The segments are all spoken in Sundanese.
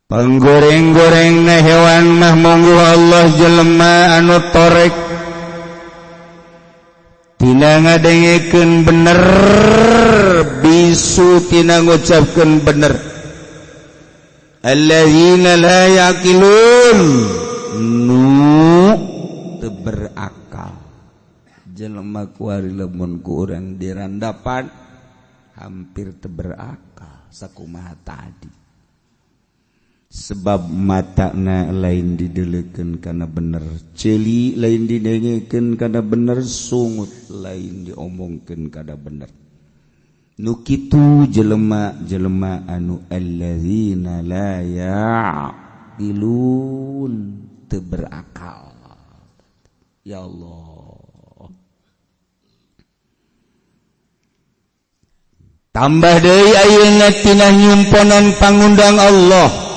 Penggoreng-goreng na hewan mah monggo Allah jelema anu torek tina ngadengekeun bener bisu tina ngucapkeun bener. Alladzina la yaqilun nu teu berakal. Jelema kuari lamun ku urang dirandapan hampir teu berakal sakumaha tadi. Sebab matana lain didelekeun kana bener, ceuli lain didengekeun kana bener, sungut lain diomongkeun kana bener. Nu kitu jelema-jelema anu alladzina la ya'qilun teu berakal. Ya Allah. Tambah deui ayeuna tina nyumponan pangundang Allah.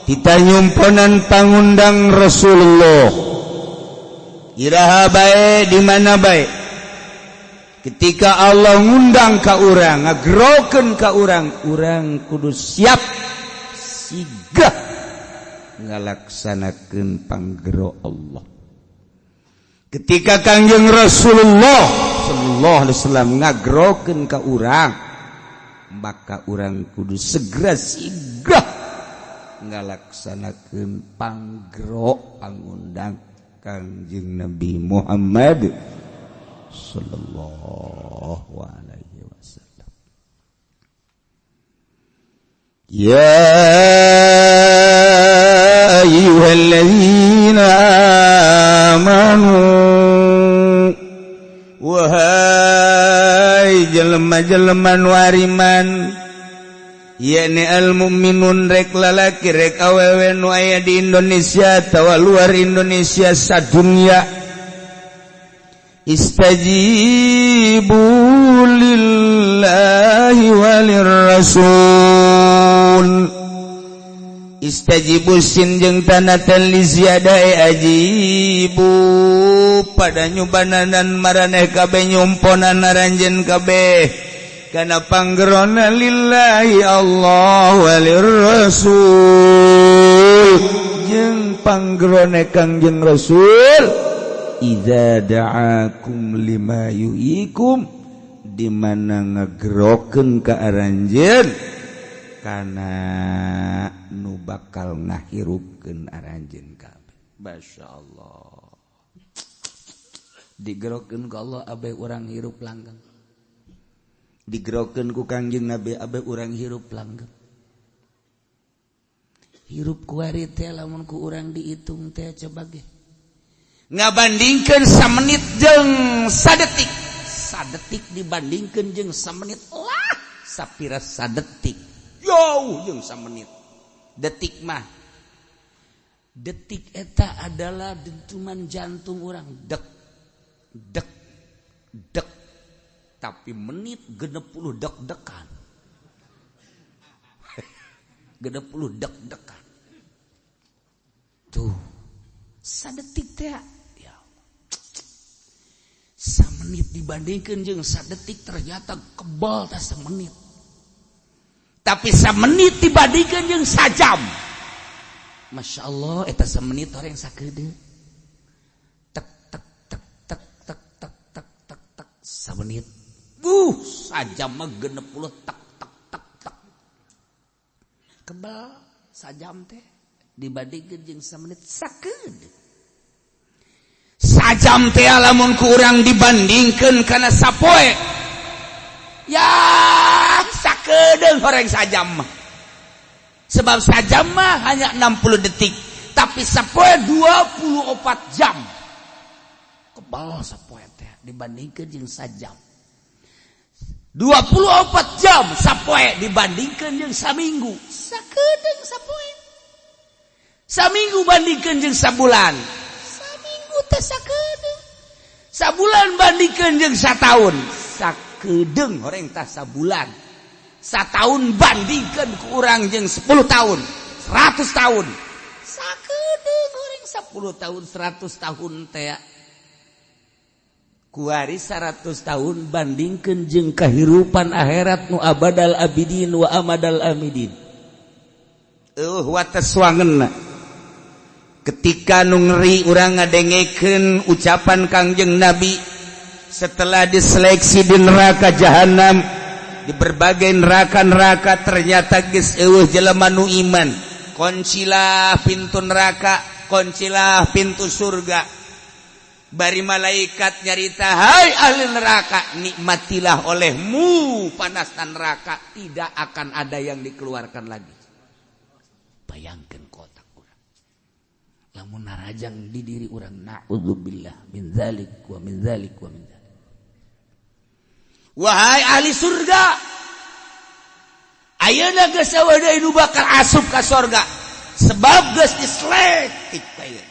Kita nyumponan pangundang Rasulullah. Iraha bae di mana bae. Ketika Allah ngundang ka urang, ngagrokeun ka urang, urang kudu siap sigah ngalaksanakeun panggero Allah. Ketika Kangjeng Rasulullah sallallahu alaihi wasallam ngagrokeun ka urang, maka urang kudu segera sigah ngalaksanakeun panggero pangundang Kangjeng Nabi Muhammad sallallahu alaihi wasallam. Ya ayyuhalladzina amanu, wahai jelema-jelema nu ariman, yakni al-mu'minun rek lalaki rek awewe nu aya di Indonesia tawa luar Indonesia sadunya, istajibu lillahi walir rasul. Istajibu sin jeung tanatan li ziyadae ajibu pada nyubananan maraneh kabeh nyumponan aranjeun kabeh kana panggerona lillahi Allah walir rasul jeung panggerona Kangjeng Rasul idza da'akum lima yu'ikum di mana ngagerokeun ka aranjeun kana nu bakal ngahirupkeun aranjeun kabeh. Masyaallah. Digerokeun ka Allah abe urang hirup langgeng. Digerokeun ku Kangjeng Nabi abe urang hirup langgeng. Hirup kuari teh lamun ku urang diitung teh coba ge. Ngabandingkeun samenit jeung sadetik. Sadetik dibandingkeun jeung samenit lah sapira sadetik. Yo jeung samenit. Detik mah. Detik eta adalah dentuman jantung urang dek dek dek. Tapi menit 60 dek-dekan. 60 dek-dekan. Tuh. Sadetik teh ya. Samenit dibandingkeun jeung sadetik ternyata kebal teh samenit. Tapi samenit dibandingkeun jeung sajam. Masya Allah eta samenit orang sakeudeu. Tek tek tek tek tek tek tek tek tek samenit. Sajam mah 60 tek tek tek tek. Kebal sajam teh dibandingkeun jeung samenit sakeudeu. Sajam teh lamun ku urang dibandingkeun kana sapoe. Ya sakeudeuh horeng sajam mah. Sebab sajam mah hanya 60 detik, tapi sapoe 24 jam. Kebal sapoe teh dibandingkeun jeung sajam. 24 jam sapoe dibandingkeun jeung saminggu. Sakeudeuh sapoe. Saminggu bandingkeun jeung sabulan. Saminggu teh sakeudeuh. Sabulan bandingkeun jeung sataun. Sakeudeuh horeng tah sabulan. Sataun bandingkeun ku urang jeung 10 tahun, 100 tahun. Sakeudeuh horeng 10 tahun, 100 tahun teh. Kuari 100 tahun bandingkeun jeung kahirupan akhirat nu abadal abidin wa amadal amidin. wataswangenna ketika nu ngeri urang ngadengkeun ucapan Kangjeng Nabi setelah diseleksi di neraka jahanam di berbagai neraka-neraka ternyata geus eueuh jelema nu iman kuncilah pintu neraka kuncilah pintu surga bari malaikat nyarita hai ahli neraka nikmatilah olehmu panas neraka tidak akan ada yang dikeluarkan lagi. Bayangkan kotak urang lamun narajang di diri urang naudzubillah min dzalik wa min dzalik wa min dzalik. Wahai ahli surga ayeuna geus sawadai nu bakal asup ka surga sebab geus disletik bae.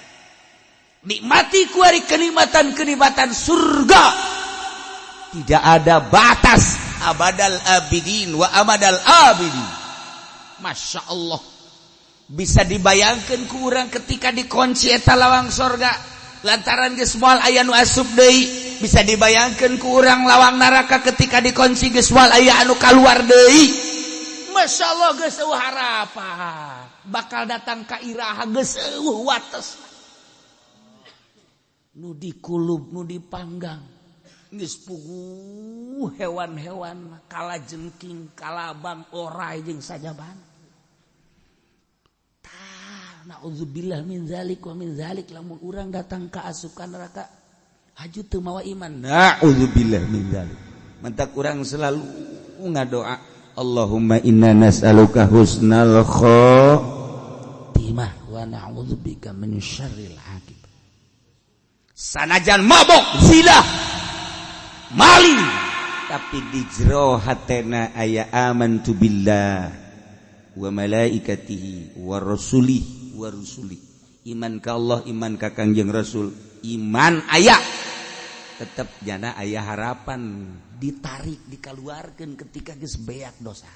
Nikmati kuari kenikmatan-kenikmatan surga tidak ada batas abadal abidin wa amadal abidin. Masya Allah bisa dibayangkan ku urang ketika dikunci eta lawang surga lantaran geus moal aya nu asup deui. Bisa dibayangkan ku urang lawang neraka ketika dikunci geus moal aya anu kaluar deui. Masya Allah geus eueuh harapan bakal datang ka iraha geus eueuh wates nu dikulub nu dipanggang geus puguh hewan-hewan kala jengking kalabang orai jeung sajaban. Naudzubillah min zalik wa min zalik lamun urang datang ka asup ka neraka haju teu mawa iman. Naudzubillah min zalik. Mantak urang selalu ngadoa Allahumma inna nas'aluka husnal khotimah wa na'udzubika min syarril aqibah. Sanajan mabok zina maling tapi di jero hatena aya amantu billah wa malaikatihi wa rasulih wa rusuli. Iman ka Allah, iman ka Kangjeng Rasul, iman aya tetep jana aya harapan ditarik dikaluarkeun ketika geus beak dosa.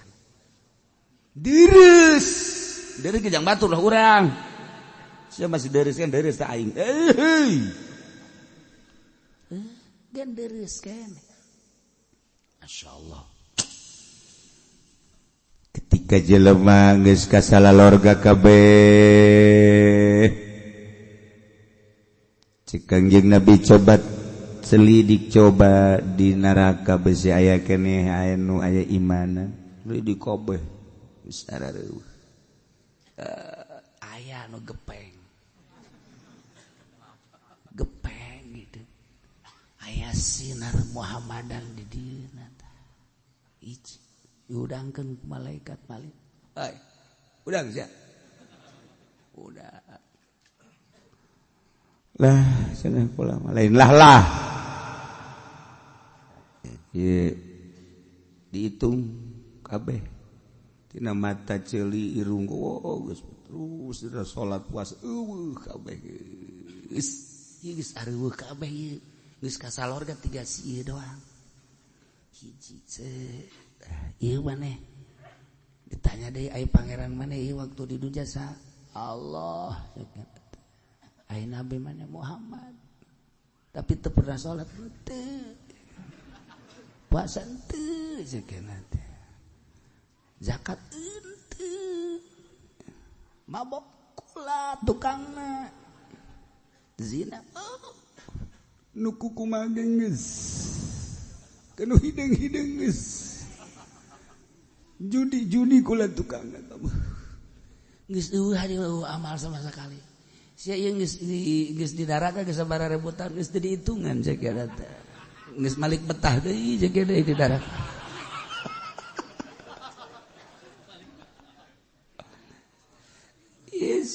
Deres gejang batur lah urang. Sia masih deres kan deres teh aing. Gan deres kan. Masyaallah. Ketika jelema geus kasalalorga kabeh cik Kangjeng Nabi coba selidik coba di neraka besi aya keneh aya nu aya imanan di kobeh geus arareuh aya nu gepeng gitu aya sinar Muhammadan di dieuna tah iji diudangkeun ku malaikat malik ai udang sia udah lah cenah kula lain lah ye dihitung kabeh tina mata ceuli irung geus terus salat puasa eueuh kabeh geus ieu geus areueuh kabeh ieu geus kasalorga tiga si ieu doang hiji ieu maneh ditanya deui ai pangeran maneh ieu waktu di dunya sa Allah ai nabi maneh Muhammad tapi teu pernah salat teu puasa teu sakena teh zakat teu mabok kula tukangna zina nu kumaha geus kanu hideng-hideng geus judi kula tukangna geus eueuh hari amal sama sekali sia ieu geus di neraka geus sabaraha rebutan geus teu dihitungan sakira teh geus malik betah deui sakira deui di neraka.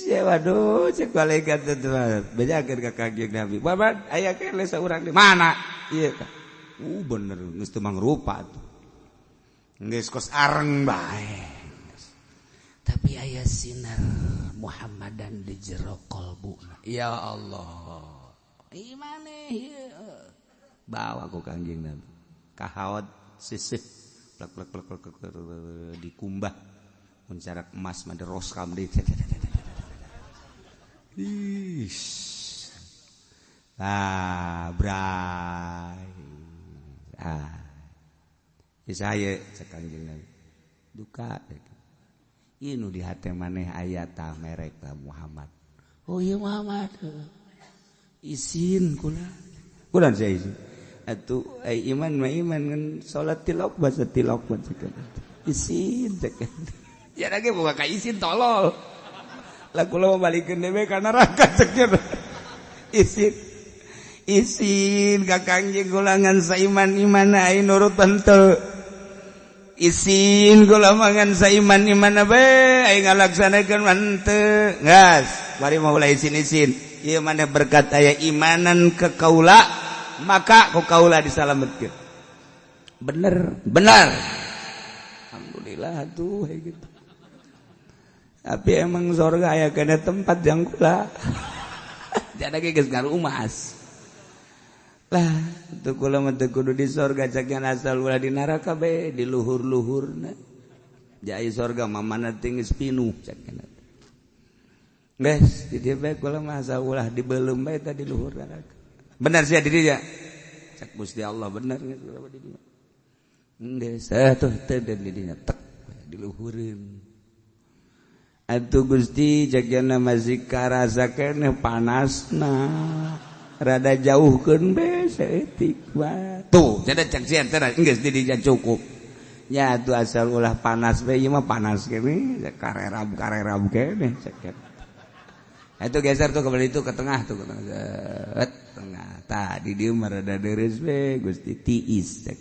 Iya waduh cek malaikat teh bejakeun ka Kangjeng Nabi. Babat aya kene saurang di mana? Ieu tah. Bener geus teu mangrupa tuh. Geus kos areng bae. Tapi aya sinar Muhammadan di jero qalbuna. Ya Allah. Imane ieu bawa ku Kangjeng Nabi. Kahaot sisih plek dikumbah mun carak emas mah diroskam deui. Bray. Saya cek Kangjeng Nabi. Duka. Inu di hati maneh ayat merek Muhammad. Oh iya Muhammad. Izin kula. Kula saya izin. Atuh iman mah iman kan salat tilawah baca tilawah cekan. Izin cekan. Ya lagi buka ka izin tolol. Lah kula mau balikeun dewe ka neraka cekan. Izin. Izin ka Kangjeng kula ngan saiman-iman ai nurut teu. Isin kula mangan saiman-iman bae aing ngalaksanakeun manteu gas bari mau ulah isin ieu maneh berkat aya imanan ke kaula maka ku kaula disalametkeun bener alhamdulillah tuh gitu tapi emang surga aya kana tempat yang kula jadi geus ngarumas lah itu kula mah teu kudu di sorga cak yang asal ulah di neraka bae di luhur-luhurna jai sorga mah mana tinggi pinuh cak guys di dieu bae kula mah asal ulah di beuleum bae tadi luhur neraka benar sia di dieu cak Gusti Allah bener geus kula di dieu geus atuh teu di dieu tek diluhureun atuh Gusti cak yana masih karasakeun panasna rada jauhkeun bae saeutik wae. Tuh, cenah cek sieun teh geus di dieu cukup. Nya atuh asal ulah panas bae ieu mah panas kene, karerab kene cek. Atuh geser tuh ke itu ke tengah tuh ke tengah. Tah di dieu mah rada deres bae Gusti tiis cek.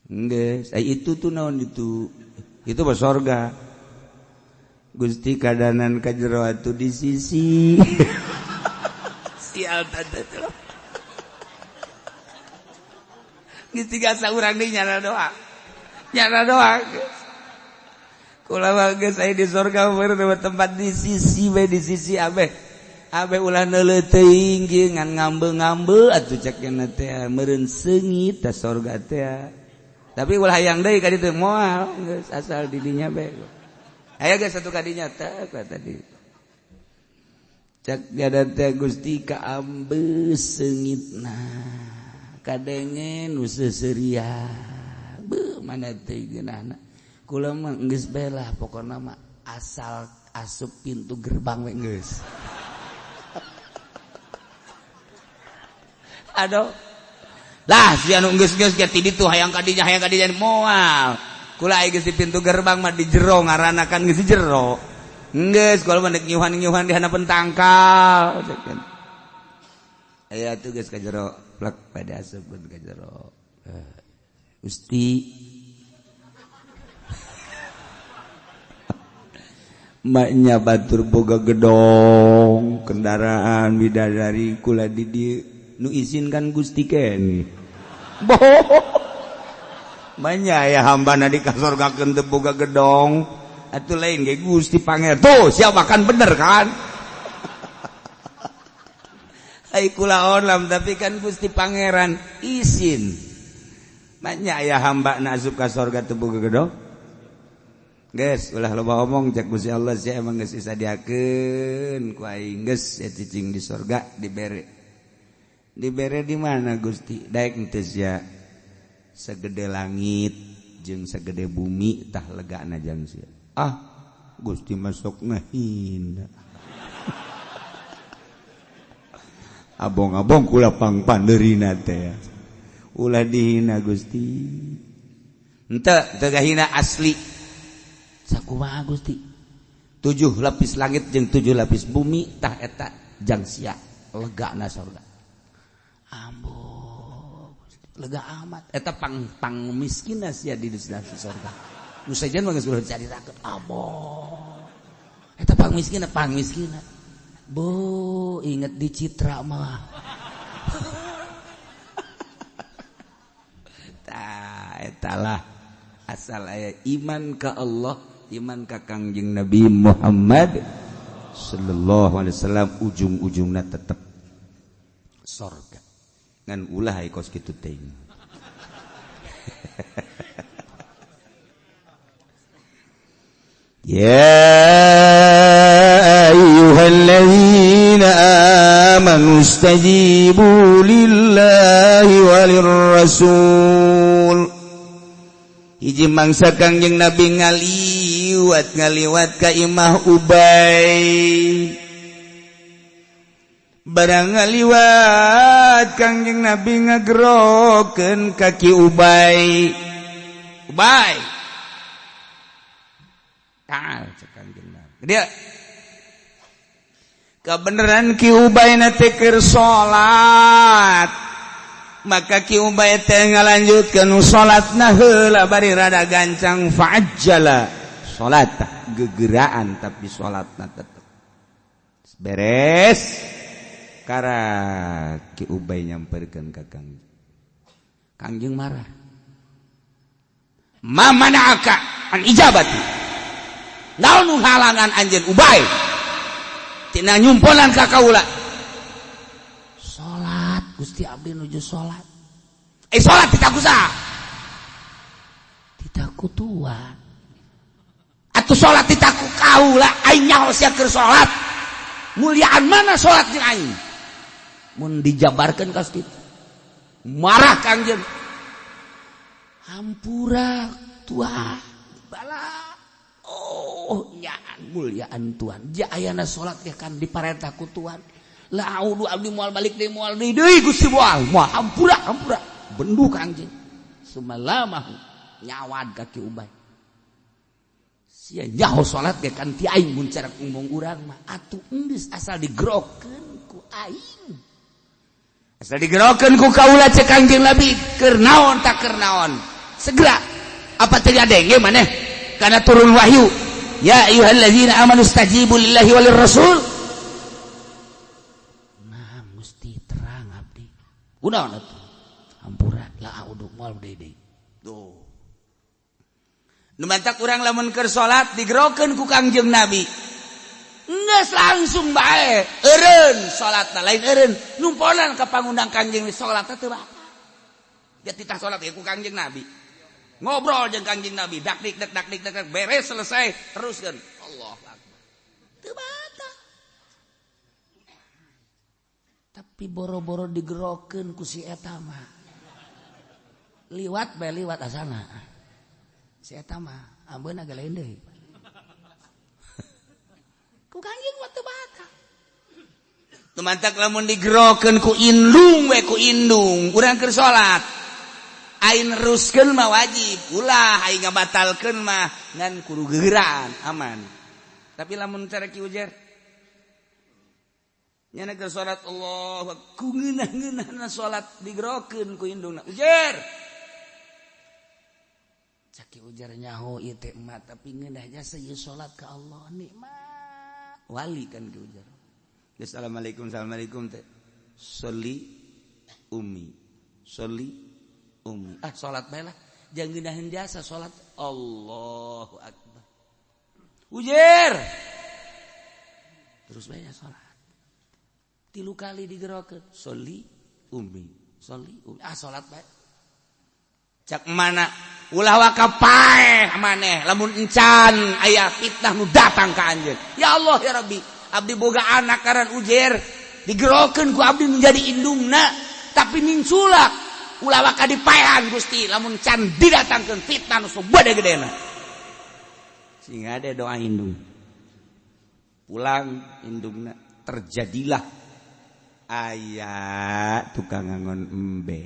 Geus, itu tuh naon itu? Itu mah surga. Gusti kadanan ka jero atuh di sisi. Sial tante gitu gasa urang deui nyana doa kula mah geus aya di surga meureun tempat di sisi bae di sisi abeh ulah neuleut teuing ge ngan ngambe-ngambe atuh cek cenah teh meureun seungit ta surga teh tapi ulah hayang deui ka ditu moal geus asal di dinya bae aya geus satu ka dinya teh tadi cak gada teh Gusti kaambeus seungitna kadenge nu seuseuriah beuh mana teh geunahna kula mah geus bae lah pokona mah asal asup pintu gerbang we geus aduh lah si anu geus-geus ge ti ditu hayang ka dinya moal kula aya geus di pintu gerbang mah di jero ngaranna kan geus di jero geus kalau mah nyuhan-nyuhan di hanapeun tangkal aya atuh geus ka jero plek pada asupkeun ka jero Gusti maknya batur boga gedong kendaraan bidadari kula di dieu nu izinkan Gusti kene maknya aya hambana di kasorgakeun teu boga gedong atuh lain ge Gusti Pangeran tuh siapa kan bener kan ai kula olam tapi kan Gusti Pangeran izin maknya aya hamba na asup ka surga teu boga gedong geus ulah loba omong cek Gusti Allah sia emang geus disadiakeun ku aing geus cicing di surga dibere di mana Gusti daek teh sia segede langit jeung segede bumi tah legana jang sia Gusti masuk ngahina abong-abong kula pangpandeurina teh ulah dihina Gusti henteu gahina asli sakumaha Gusti 7 lapis langit jeung 7 lapis bumi tah eta jang sia legana surga ambo lega amat eta pang miskinna sia di surga nu sajen mah geus ulah dicaritakeun aboh eta pang miskinna bo inget di Citra mah tah etalah asal aya iman ka Allah iman ka Kangjeng Nabi Muhammad sallallahu alaihi wasallam ujung-ujungna tetep surga ngan ulah aya kos kitu teuing ya ayyuhalladzina amanu istajibu lillahi walir rasul hiji mangsa Kangjeng Nabi ngaliu ngaliwat ka imah Ubay barang ngaliwat Kangjeng Nabi ngagerokeun kaki Ubay Kangjeng Nabi dia kebenaran Ki Ubay na teh keur salat maka Ki Ubay teh ngalanjutkeun salatna heula bari rada gancang fa'ajjala salat gegeraan tapi salatna tetep beres kara Ki Ubay nyamperkeun ka Kangjeng marah ma mana'aka an ijabati naon halangan anjeun Ubay tina nyumpolan ka kaula salat Gusti abdi nuju salat salat ditaku saha ditaku tuan atuh salat ditaku kaula aing nyaho sia keur salat muliaan mana salat jeung aing mun dijabarkeun ka kitu marah Kangjeng hampura tuan bala nyaan muliaan Tuhan ja ayana salat teh kan diparentah ku Tuhan la audu abdi moal balik deui moal deui Gusti moal hampura bendu Kangjeng sumalamah nyawad ka Ki Ubay sia nyaho salat ge kan ti aing mun cara ngomong urang mah atuh endis asal digerokeun ku aing asal digerokeun ku kaula cek Kangjeng Nabi keur naon tak keur naon segera apa tadi adenge maneh kana turun wahyu ya ayyuhallazina amanu stajibu lillahi walir rasul nah mesti terang abdi kunaon atuh hampura la audu moal deui tuh nu mantak urang lamun keur salat digerokeun ku Kangjeng Nabi geus langsung bae eureun salatna lain eureun numponan ka pangundang Kangjeng salatna teu batal dia titah salat ku Kangjeng Nabi ngobrol jeung Kangjeng Nabi dak dik beres selesai teruskeun Allahu Akbar teu batal tapi boro-boro digerokeun ku si eta mah liwat asana si eta mah ambeuna ge lain deui ku Kangjeng mah teu batal teu mantak lamun digerokeun ku indung urang keur salat aing neruskeun mah wajib ulah aing ngabatalkeun mah ngan kudu gegeraan aman tapi lamun cara Ki Ujar nyana keur salat Allah ku ngeunah-ngeunahna salat digerokeun ku indungna Ujar cak Ki Ujar nyaho ieu teh mah tapi ngeunah jasa ieu salat ka Allah nikmat wali kan Ki Ujar assalamualaikum teh sholli salat bae lah jangan ngeunaheun jasa salat Allahu Akbar Ujar terus bae salat 3 kali digerokeun sholli salat bae cak mana ulah waka paeh maneh lamun encan aya fitnah nu datang ka anjeun ya Allah ya Rabbi abdi boga anak karan Ujar digerokeun ku abdi menjadi indungna tapi ninculak ulah waka dipaehan Gusti lamun can didatangkeun fitnah nu sobade gedena sehingga ada doa indung pulang indungna terjadilah aya tukang ngangon embe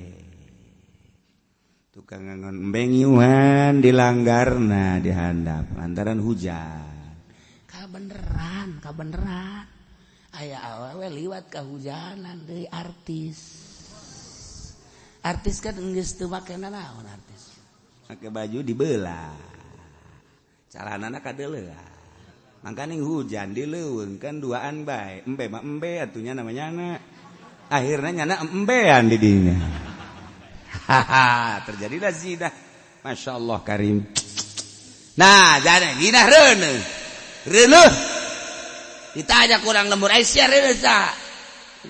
ngiuhan dilanggarna dihandap lantaran hujan kabeneran aya awewe liwat kahujanan deui artis kan geus teu make naon artis make baju dibelah calanana kadeuleuh mangkana hujan dileuweung kan duaan bae embe mah embe atunya namanya akhirna nyana embean di dinya terjadilah zina masyaallah karim nah jana ginah reuneuh ditanya kurang lembur Aisyah reuneuh sa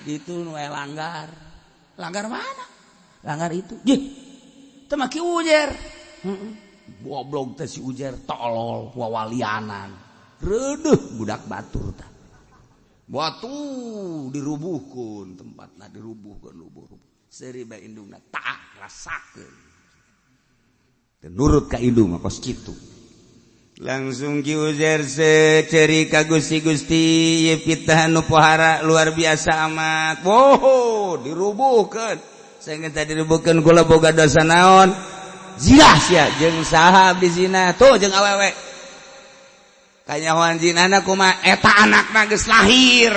ditu nu langgar mana langgar itu teu make Ujar goblok teh si Ujar tolol wawalianan reudeuh budak batur tah batu dirubuhkeun tempatna dirubuhkeun seuri bae indungna tak rasakeun teu nurut ka indung kos kitu langsung Ki Uzair seceri ka Gusti ye fitnah nu pohara luar biasa amat. Wow, dirubuhkeun. Saenggeun tadi dirubuhkeun kula boga dosa naon? Zina sia jeung saha abdi zina. Tuh jeung awewe. Kanyahoan zinana kumaha? Eta anakna geus lahir.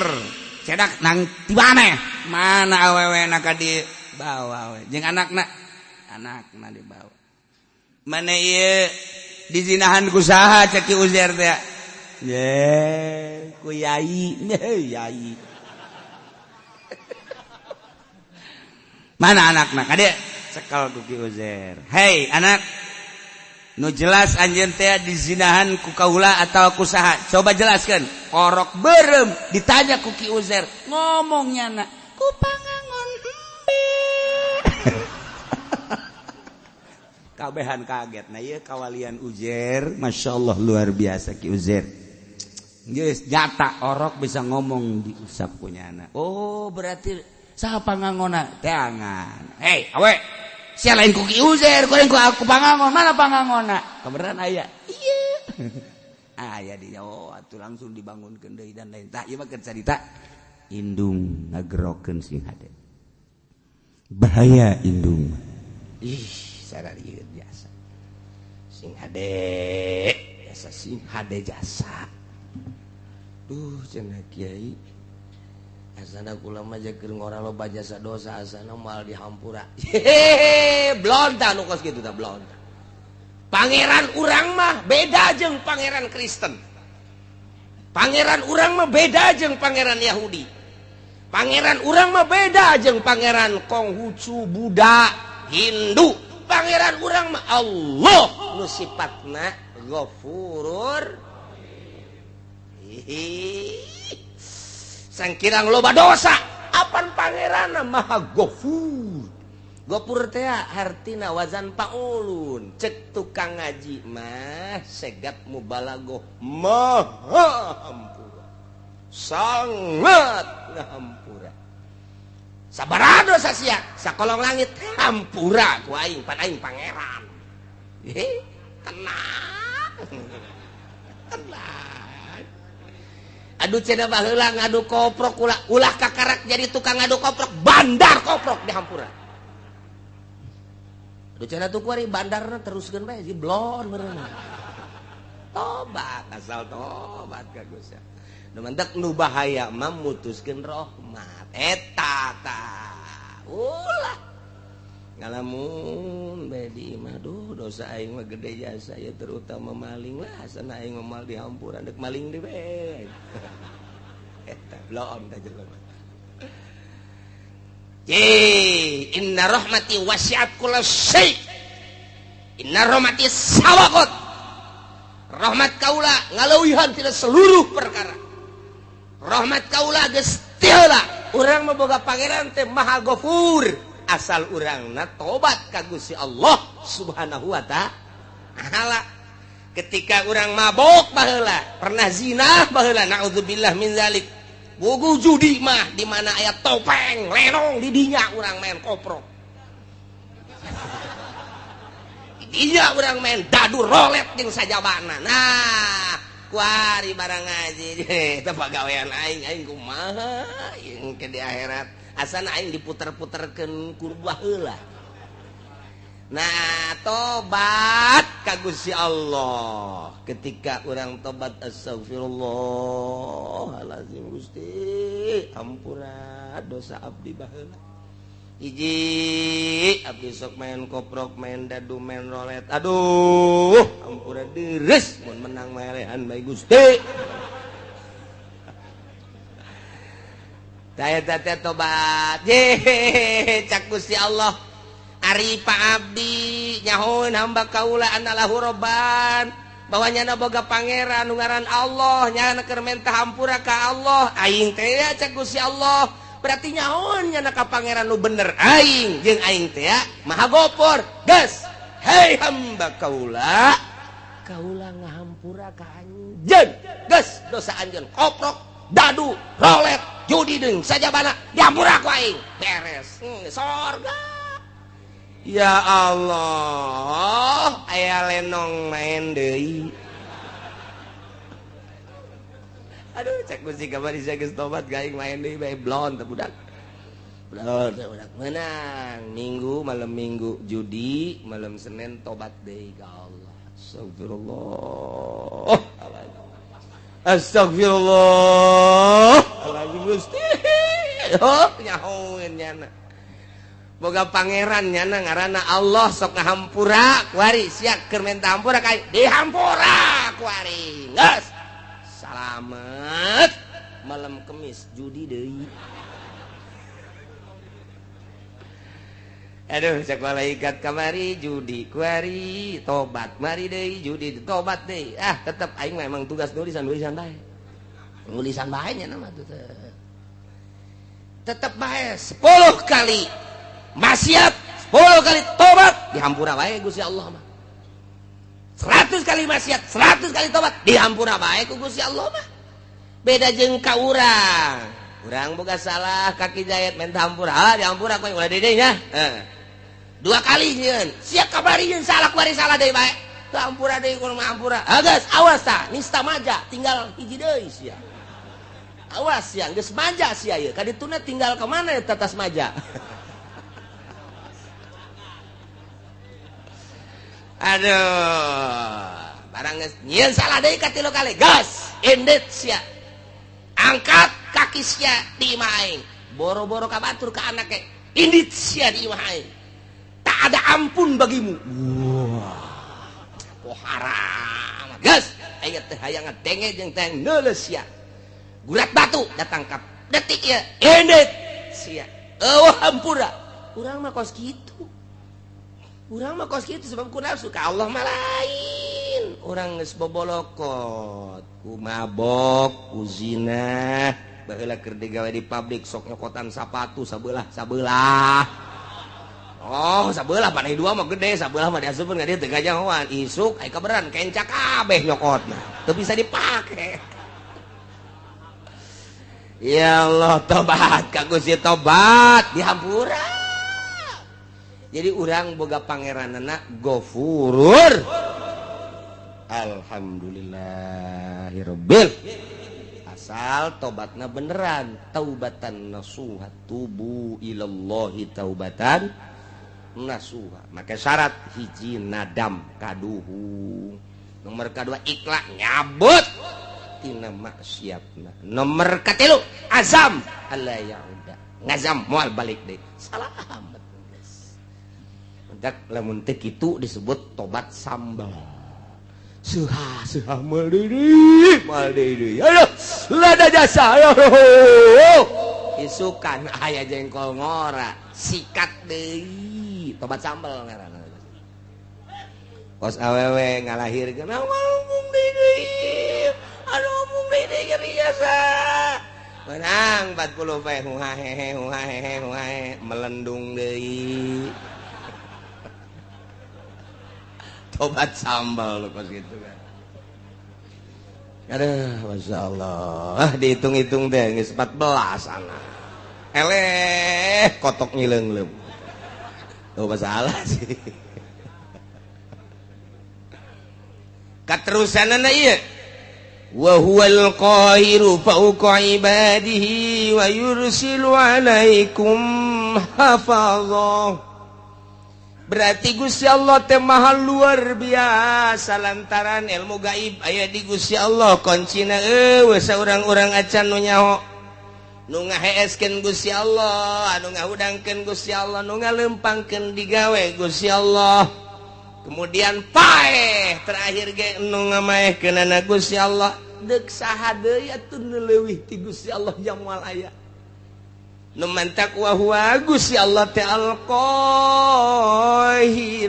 Cedak nang di maneh? Mana awewena ka di bawa we. Jeung anakna dibawa. Mana ieu dizinahan ku saha cek Ki Uzair teh? Ye, ku yai, yai. Mana anakna? Kade cekal ku Ki Uzair. Hei anak, nu jelas anjeun teh dizinahan ku kaula atau ku saha? Coba jelaskeun. Orok beureum ditanya ku Ki Uzair, ngomongnya na ku pangangon embe. Kabehan kaget. Nah ieu kawalian Uzair, masyaallah luar biasa Ki Uzair. Geus nyata orok bisa ngomong diusap kunyana. Oh, berarti saha pangangonna? Teangan. Hei, awe. Sia lain ku Ki Uzair, ku aku pangangon. Mana pangangonna? Kabeneran aya. Iya. Aya di oh atuh langsung dibangunkeun deui dan lain. Tah ieu mah keur carita indung ngagerokeun sing hade. Bahaya indung. Ih. Sararieu biasa sing hade biasa sing hade jasa. Duh cenah Kiai asana kula mah keur ngora loba jasa dosa asana moal dihampura. Blonta nu kos kitu tah blonta. Pangeran urang mah beda jeung pangeran Kristen. Pangeran urang mah beda jeung pangeran Yahudi. Pangeran urang mah beda jeung pangeran Konghucu, Buddha, Hindu. Pangeran urang mah Allah nu sifatna Ghafurur. Sangkirang loba dosa, apan pangeranna Maha Ghafur. Ghafur teh hartina wazan paulun. Cek tukang ngaji mah segat mubalaghah maha hampura. Sangat ngahampura. Sabaraha dosa sia sakolong langit hampura ku aing pan aing pangeran. Tenang. Tenang. Aduh cenah baheula ngadu koprok ulah kakarak jadi tukang ngadu koprok bandar koprok di hampura. Aduh cenah tuh kuari bandarna teruskeun bae si blon meureun. Tobat asal tobat ka Gusti. Mentek nu bahaya mah mutuskeun rahmat eta tah ulah ngalamun bae di imah duh dosa aing mah gede jasa ya terutama maling lah asana aing moal dihampura deuk maling deui bae eta blon tah jelema inna rahmati wasi'at kullasyai inna rahmati sawaqat rahmat kaula ngaleuwihan tina seluruh perkara. Rahmat kaula geus tiheula. Urang mah boga pangeran teh Maha Ghafur. Asal urangna tobat ka Gusti Allah Subhanahu wa taala. Ketika urang mabok baheula, pernah zina baheula, naudzubillah min zalik. Bogo judi mah di mana aya topeng, lenong di dinya urang main koprok. Di dinya urang main dadu rolet jeung sajabana. Nah, kuari barang ngaji teh pagawean aing kumaha yang ke di akhirat asana aing diputer-puterkeun ku baheula. Nah tobat ka Gusti Allah ketika urang tobat astagfirullahalazim Gusti ampura dosa abdi baheula. Hiji abdi sok main koprok main dadu main rolet aduh ampura deres mun menang melehan bae Gusti taya teh tobat cak Gusti Allah ari pa abdi nyahoun hamba kaula anallahu robban bahwanya boga pangeran nu ngaran Allah nya keur mentah hampura ka Allah aing teh cak Gusti Allah berarti nyaon nya ka pangeran nu bener aing jeung aing teh Maha Ghafur geus hei hamba kaula ngahampura ka anjeun geus dosa anjeun koprok dadu rolet judi deung sajabana dihampura ku aing beres sorga ya Allah aya lenong main deui Aduh, cek Gusti kamari saya geus tobat gaing main deui bae blon teh budak. Blon teh budak menang. Minggu malam Minggu judi, malam Senin tobat deui ka Allah. Astagfirullah. Astagfirullah. Alazim Gusti. Oh, nyahoeun nyana. Boga pangeran nyana ngaranna Allah sok ngahampura kuari sia keur menta hampura ka dihampura kuari. Geus. Salamet malam Kemis judi deui. Aduh cek malaikat kamari judi kuari tobat mari deui judi tobat deui. Ah tetep aing memang tugas nulisan bae. Nulisan bae nya nama tuh. Tetep bae 10 kali maksiat 10 kali tobat dihampura bae Gusti Allah mah. 100 kali maksiat, 100 kali tobat dihampura bae ku Gusti Allah mah. Beda jeung ka urang. Urang boga salah kaki jahit minta hampura. Dihampura ku ulah deui nya. 2 kali nyeun. Sia kabarieun salah kuari salah deui bae. Teu hampura deui ku mah hampura. Geus awas tah, nista maja tinggal hiji deui sia. Awas sia geus maja sia ieu. Kadituna tinggal ka mana ya tatas maja. Aduh, barang nyeun salah deui ka 3 kali. Gas, endit sia. Angkat kaki sia di imah aing. Boro-boro ka batur ka anake. Endit sia di imah aing. Tak ada ampun bagimu. Wah. Pohara. Gas, aya teh hayang ngadenge jeung teh neuleus sia. Gurat batu datang ka detik ya. Endit sia. Eueuh hampura. Urang mah kos kitu. Urang mah kos kitu sebab ku nafsu ka Allah mah lain. Urang geus bobolokot, ku mabok, ku zina, baheula keur digawe di pabrik sok nyokotan sapatu sabelah. Oh, sabelah panai 2 mah gede, sabelah mah diasupkeun ka dieu teu gajahoan. Isuk aya kaberan kenca kabeh nyokotna. Teu bisa dipake. Ya Allah, tobat ka Gusti tobat dihampura. Jadi urang boga pangeranana Ghafurur. Alhamdulillahirabbil. Asal tobatna beneran, taubatan nasuha, tubu ilallahi taubatan nasuha. Maka syarat hiji nadam kaduhu. Nomor kedua ikhlas nyabut tina maksiatna. Nomor katilu azam alla yauda. Ngazam moal balik deui. Salamet. Dak lamun teh kitu disebut tobat sambal. Suha mal deui. Aduh, lada jasa. Isukan aya jengkol ngora, sikat deui. Tobat sambal ngaranna. Kos awewe ngalahirkeun ngomong deui. Anu ngomong deui biasa. Menang 40 pe huhahe melendung deui. Tobat sambal pas gitu kan. Aduh, Masya Allah. Dihitung-hitung deh, geus 14 anak. Eleh, kotok ngileungleup. Tuh masalah sih. Katerusanana ieu. Wa huwal qahiru fawqa ibadihi wa yursilu 'alaikum hafazah. Berarti Gusti Allah teh maha luar biasa lantaran ilmu gaib aya di Gusti Allah kuncina eueuh saurang-urang acan nu nyaho nu ngaheeskeun Gusti Allah anu ngahudangkeun Gusti Allah nu ngaleumpangkeun digawe Gusti Allah kemudian paeh terakhir ge nu ngamaehkeunana Gusti Allah deuk saha deui atuh nu leuwih ti Gusti Allah jamal aya nu mantak wa huwa Gusti Allah teh al-qahir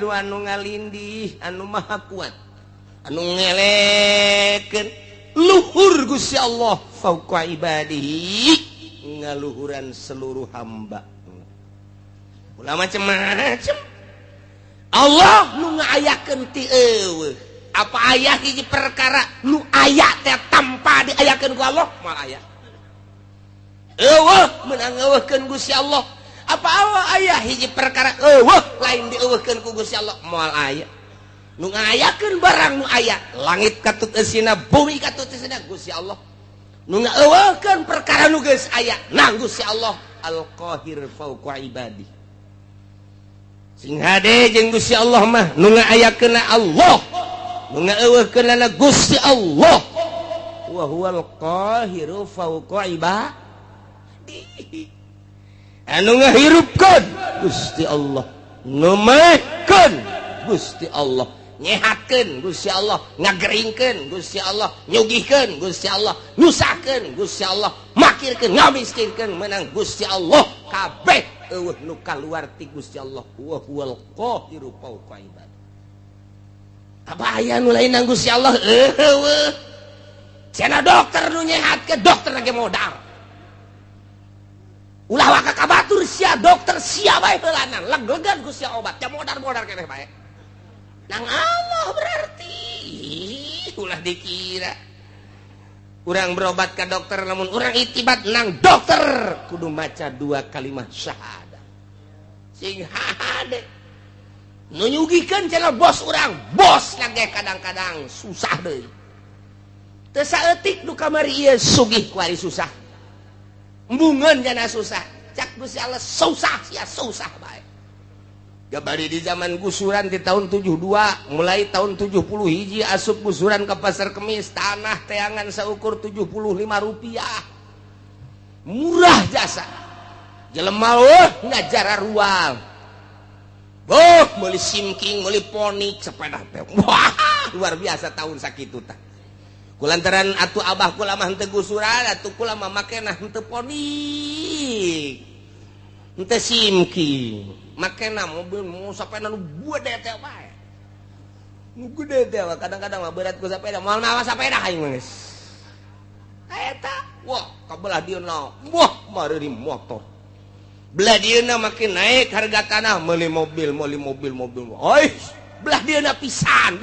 anu ngalindih anu maha kuat anu ngelekeun luhur Gusti Allah fauqa ibadihi ngaluhuran seluruh hamba ulah macam-macam Allah nu ngaayakeun ti eueuh apa aya hiji perkara nu aya teh tanpa diayakeun ku Allah moal aya menang eueuhkeun Gusti Allah apa aya hiji perkara lain dieueuhkeun ku Gusti Allah moal aya nu ngayakeun barang nu aya langit katut eusina bumi katut eusina Gusti Allah nu ngaeuweulkeun perkara nu geus aya nang Gusti Allah Al-Qahir fauqa ibadi. Sing hade jeung Gusti Allah mah nu ngaayakeun Allah, nu ngaeuweulkeunna Gusti Allah. Wa huwal qahiru fauqa ibadi. Anu ngahirupkeun Gusti Allah, nu maehkeun Gusti Allah, nyehatkeun Gusti Allah, ngageringkeun Gusti Allah, nyugihkeun Gusti Allah, nyusahkeun Gusti Allah, makirkeun ngamiskinkeun meunang Gusti Allah. Kabeh eueuh nu kaluar ti Gusti Allah. Wa huwal qahiru fauqa ibadi. Apa aya nu lain nang Gusti Allah? Eueuh. Cenah dokter nu nyehatkeun, dokter lagi modal. Ulah waka kabatur sia dokter sia bae heulanan, leglegan Gusti obat, ca modar-modar keneh bae. Nang Allah berarti ulah dikira urang berobat ka dokter, lamun urang itibat nang dokter kudu maca 2 kalimat syahadat. Sing hade nu nyugikeun cenah bos urang, bos lage kadang-kadang susah deui. Teu saeutik nu kamari ieu sugih ku ari susah. Embungeun jana susah, cak Gusti Allah susah sia susah bae. Gabari di zaman gusuran di tahun 72, mulai tahun 70 hiji asup gusuran ke Pasar Kemis, tanah teangan saukur 75 rupiah. Murah jasa. Jelema ngajara rual. Meuli simking, meuli ponik, sepeda teh. Wah, luar biasa tahun sakitu tah. Kulantaran atuh abah kula mah henteu gusuran, atuh kula mah makena henteu ponik. Henteu simking. Makena mobil mau sepeda nu gede teh bae. Nu gede teh kadang-kadang mah berat ku sepeda, moal mawa sepeda aing geus. Eta, wah, kabelah dieuna, wah, mari motor. Belah dieuna makin naik harga tanah, meuli mobil. Oi, belah dieuna pisan.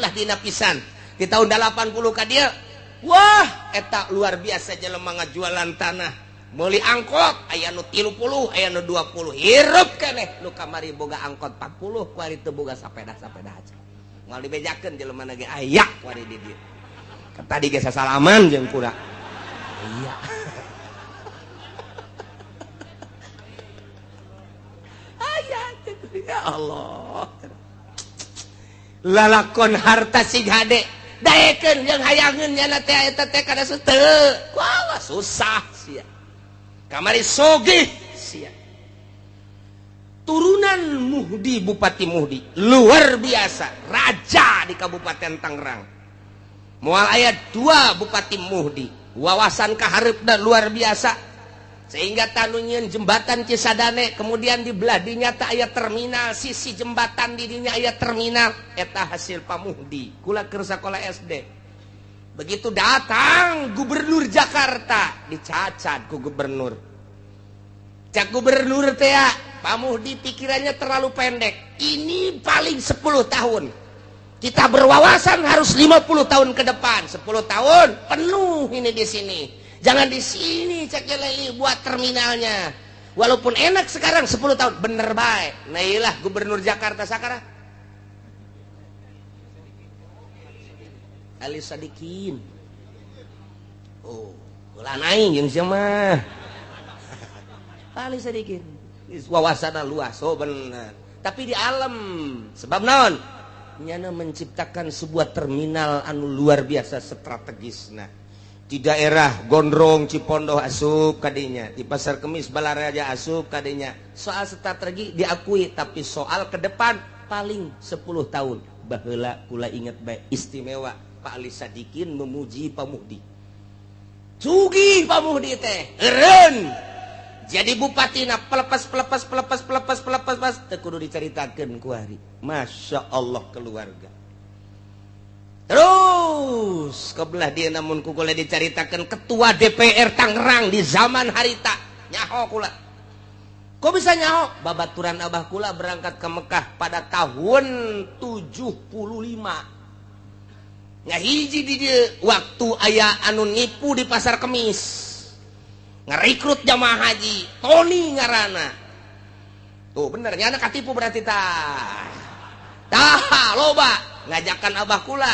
Di tahun 80 ka dieu, wah, eta luar biasa jelema ngajualan tanah. Meuli angkot aya nu 30, aya nu 20. Hirup keneh nu kamari boga angkot 40, ku ari teu boga sapeda aja. Moal dibejakeun jelema ge aya ku ari di dieu. Tadi ge sasalaman jeung kura. Iya. Aya ya Allah. Lalakon harta sig hade daekeun jeung hayangeun nya teh eta teh kada teu. Wah, susah sia. Kamari sogih sia. Turunan Muhdi, Bupati Muhdi luar biasa, raja di Kabupaten Tangerang. Moal aya 2 Bupati Muhdi, wawasan kahareupna luar biasa, sehingga tanunyeun jembatan Cisadane, kemudian di belah dinya teh aya terminal, sisi jembatan di dinya aya terminal, eta hasil pamuhdi kula keur sakola SD. Begitu datang Gubernur Jakarta, dicacat ku gubernur. Cak gubernur teh ya, pamuhdi pikirannya terlalu pendek. Ini paling 10 tahun. Kita berwawasan harus 50 tahun ke depan. 10 tahun penuh ini di sini. Jangan di sini cak Leli buat terminalnya. Walaupun enak sekarang 10 tahun bener baik. Nah iyalah Gubernur Jakarta sekarang. Ali Sadikin. Oh, ulah naik yang siapa? Ali Sadikin. Wawasanna luas, oh benar. Tapi di alam, sebab naon? Nyana menciptakan sebuah terminal anu luar biasa strategis. Nah, di daerah Gondrong, Cipondoh asup kadinya, di Pasar Kemis, Balaraja asup kadinya. Soal strategi diakui, tapi soal ke depan paling 10 tahun. Baheula kula inget bae istimewa. Pak Ali Sadikin memuji pamuhdi. Sugih pamuhdi teh, eureun. Jadi bupatina pelepas teu kudu dicaritakeun ku ari. Masya Allah keluarga. Terus kebelah dia namun ku kula dicaritakeun ketua DPR Tangerang di zaman harita. Nyaho kula. Kok bisa nyaho? Babaturan abah kula berangkat ke Mekah pada tahun 75. Ngahiji di dia waktu aya anu ngipu di Pasar Kemis, ngerekrut jamaah haji Tony ngarana tuh bener nyana katipu berarti tah loba ngajakan abah kula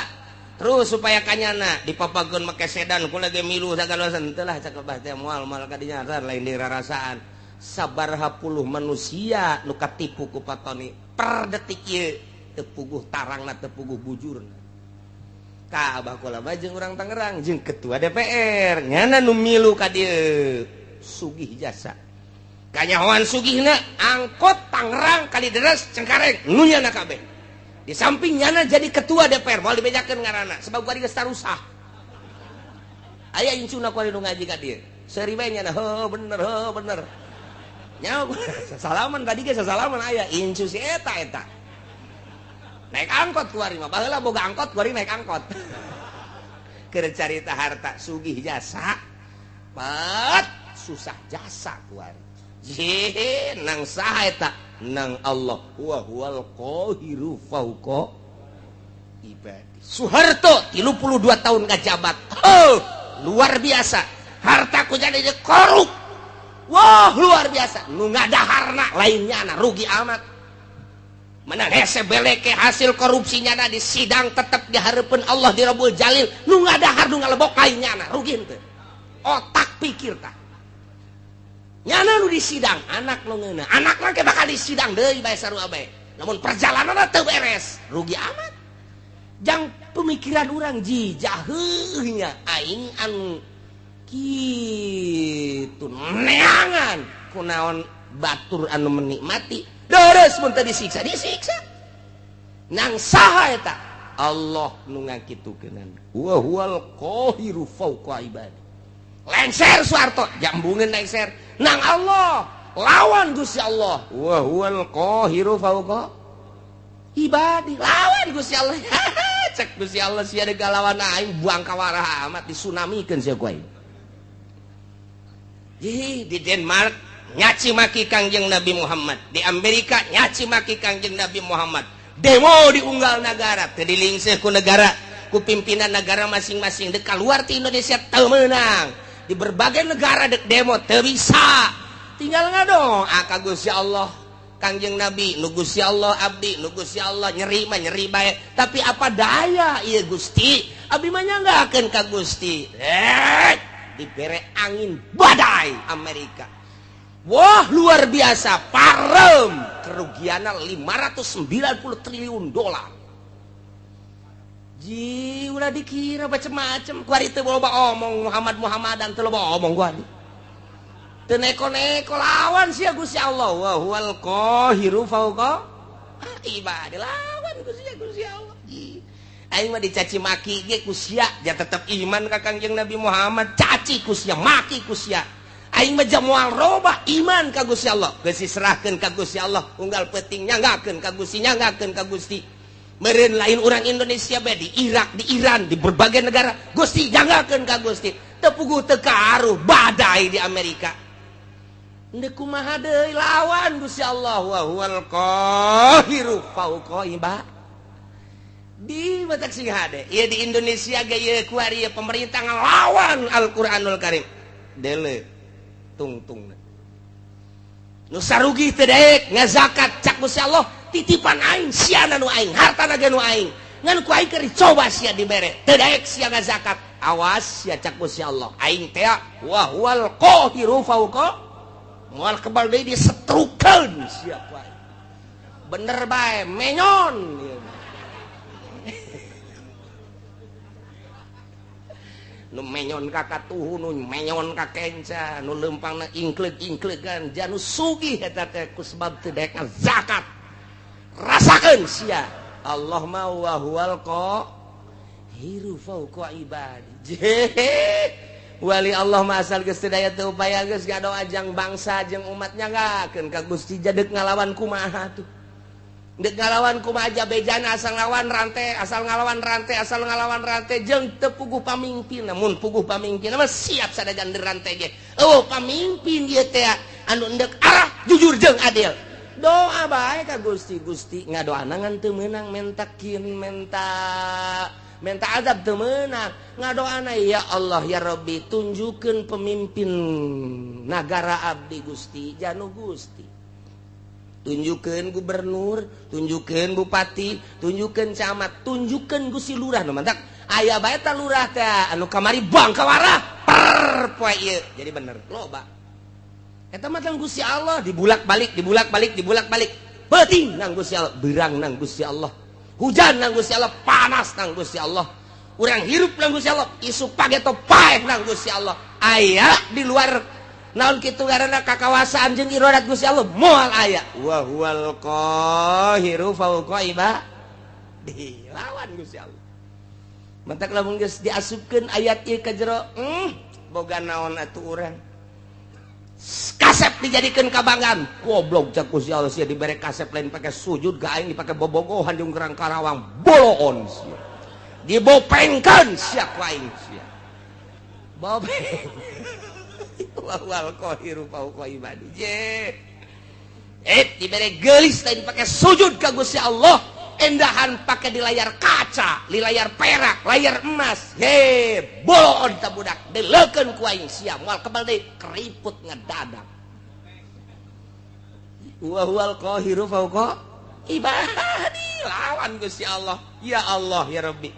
terus supaya kanyana dipapageun make sedan ku lagi milu sagala sentelah cak Abah teh moal kadinya lain dirarasaan sabaraha puluh manusia nu katipu ku patoni per detik ieu teu puguh tarangna teu puguh bujurna ka Abah kula mah jeung urang Tangerang jeung ketua DPR nyana nu milu ka dieu sugih jasa kanyahoan sugihna angkot Tangerang Kalideres Cengkareng nu nyana kabeh. Di samping nyana jadi ketua DPR mau dibejakeun ngaranna sebab gua geus tarusah aya incuna ku nu ngaji ka dieu seuri bae nyana heuh bener nya sasalaman tadi ge sasalaman aya incu si eta naik angkot kuari mah baheula boga angkot kuari naik angkot keur carita harta sugih jasa pat susah jasa kuari nang saha eta nang Allah wa huwal qahiru fauqa ibadi. Soeharto 32 tahun ngajabat. Luar biasa. Hartaku jadi korup. Wah, luar biasa. Nu ngadaharna lainnya na rugi amat. Menang hese beleke hasil korupsinya na di sidang tetap dihareupeun Allah di Rabbul Jalil. Nu ngadahar nu ngalebok lainnya na rugi henteu. Otak pikir tah. Nyana nu disidang anak lo ngeuna anak lagi bakal disidang deui bae sarua bae namun perjalananna teu beres rugi amat jang pemikiran urang jijah heuh nya aing anu kitu neangan kunaon batur anu menikmati deres mun teu disiksa nang saha eta Allah nu ngakitukeun wa huwal qahiru fauqa ibadi lengser Soeharto jambungeun lengser nang Allah lawan Gusti Allah wa huwal qahiru fauqa ibadi lawan Gusti Allah cek Gusti Allah sia ada galawan aing buang kawaraha amat disunamikeun sia ku aing di Denmark nyaci maki Kangjeng Nabi Muhammad di Amerika nyaci maki Kangjeng Nabi Muhammad demo di unggal negara teu dilingseuh ku negara ku pimpinan negara masing-masing dek kaluar ti Indonesia teu meunang di berbagai negara dek demo teu bisa tinggal ngadoa ka Gusti Allah Kangjeng Nabi nu Gusti Allah abdi nu Gusti Allah nyeri bae tapi apa daya ieu Gusti abdi mah nyanggakeun ka Gusti dibere angin badai Amerika wah luar biasa parem kerugianna $590 triliun ji ulah dikira macem-macem kuari teu loba omong Muhammadan teu loba omong gua teu neko-neko lawan sia Gusti Allah wa huwal qahiru fauqa ibadi lawan Gusti Allah aing mah dicaci maki ge ku sia ja tetep iman ka Kangjeng Nabi Muhammad caci ku sia maki ku sia aing mah moal robah iman ka Gusti Allah geus diserahkeun ka Gusti Allah unggal peuting nyanggakeun ka Gusti meureun lain orang Indonesia bae di Irak di Iran di berbagai negara Gusti janggakeun ka Gusti teu puguh teu karuh badai di Amerika ndeu kumaha deui lawan Gusti Allah wa huwal qahiru fauqa ibadi di batak sing hade ieu di Indonesia ge ieu kuari pemerintah ngalawan Al-Qur'anul Karim dele tungtungna nu sarugi teu daek ngazakat cak Gusti Allah titipan aing siana nu aing hartana ge nu aing ngan ku aing keur dicoba sia dibere teu daek sia ngazakat awas sia cak Gusti Allah aing teh wa huwal qahiru fauqa moal kebal deui disetrukeun sia ku aing bener bae menyon nu menyon ka katuhu nu menyon ka kenca nu leumpangna ingkleug-ingkleugan janu sugih eta teh ku sebab teu daek zakat rasakeun sia Allah ma wa huwal qahiru fauqa ibadi wali Allah ma asal geus teu daya teu upaya geus gado ajang bangsa jeung umat nyanggakeun ka Gusti jadeg ngalawan kumaha tuh deuk ngalawan kumaha aja bejana asal ngalawan rantai jeung teu puguh pamimpin namun puguh pamimpin mah siap sadagan rantai ge pamimpin ieu teh anu endek arah jujur jeung adil doa bae ka Gusti ngadoana ngan teu meunang menta azab teu meunang ngadoana ya Allah ya Rabbi tunjukkeun pemimpin nagara abdi Gusti janu Gusti tunjukkeun gubernur tunjukkeun bupati tunjukkeun camat tunjukkeun Gusti lurah nu mantak aya bae teh lurah teh anu kamari bang kawarah poe ieu jadi bener loba eta mah tang Gusti Allah dibulak-balik penting nang Gusti Allah berang nang Gusti Allah hujan nang Gusti Allah panas nang Gusti Allah urang hirup nang Gusti Allah isu pageto paeh nang Gusti Allah aya di luar naon kitu ngaranna kakawasaan jeung iradat Gusti Allah moal aya wa huwal qahiru fauqa ibadihi lawan Gusti Allah mantak lamun geus diasupkeun ayat ieu ka jero boga naon atuh urang kasep dijadikeun kabanggan goblok cak Gusti Allah sia dibere kasep lain pake sujud ka aing dipake bobogohan jeung Gerang Karawang boloon sia dibopengkeun sia ku aing sia bopeng wal qahiru fauqa ibadi dibere geulis lain pake sujud ka Gusti Allah endahan pake di layar kaca di layar perak layar emas boloon ta budak deleukeun ku aing sia moal kebal deui keriput ngedadak wa huwal qahiru fauqa ibadi lawan Gusti Allah ya Allah ya Rabbi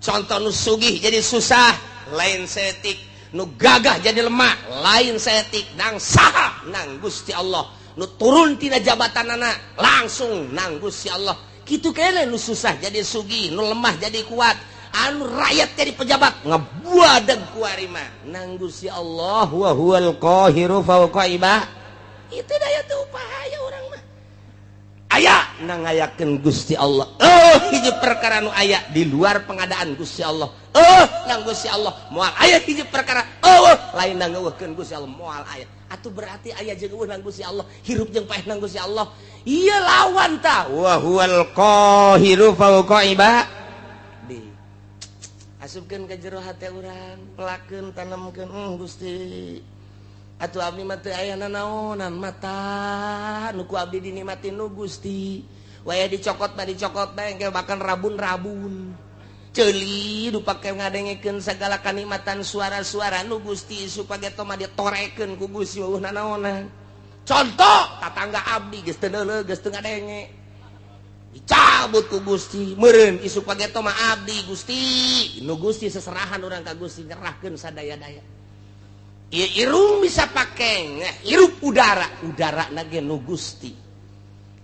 contoh nu sugih jadi susah lain setik nu gagah jadi lemah lain setik nang saha nang Gusti Allah nu turun tina jabatanana langsung nang Gusti Allah kitu kene nu susah jadi sugih nu lemah jadi kuat anu rakyat jadi pejabat ngabuadeg ku ari mah nang Gusti Allah wa huwal qahiru fauqa ibadihi itu daya teu upaya urang mah aya nang ngayakeun Gusti Allah hiji perkara nu aya di luar pengadaan Gusti Allah nang Gusti Allah moal aya hiji perkara lain nang ngeukeun Gusti Allah moal aya atuh berarti aya jeung eueuh nang Gusti Allah hirup jeung paeh nang Gusti Allah ieu lawan tah wa huwal qahiru fauqa ibadihi asupkeun ka jero hate urang pelakeun tanemkeun Gusti atuh abdi mah teu aya nanaonan mata nu ku abdi dinikmatin nu Gusti waya dicokot mah dicokot bae engke bahkan rabun-rabun ceuli nu pake ngadengekeun sagala kanikmatan suara-suara nu Gusti supaya mah ditorekeun ku Gusti eueuh nanaonan contoh tatangga abdi geus teu neuleug geus teu ngadenge dicabut ku Gusti meureun isu page mah abdi Gusti nu Gusti seserahan urang ka Gusti nyerahkeun sadaya-daya irung bisa pakai hirup udara nage nu Gusti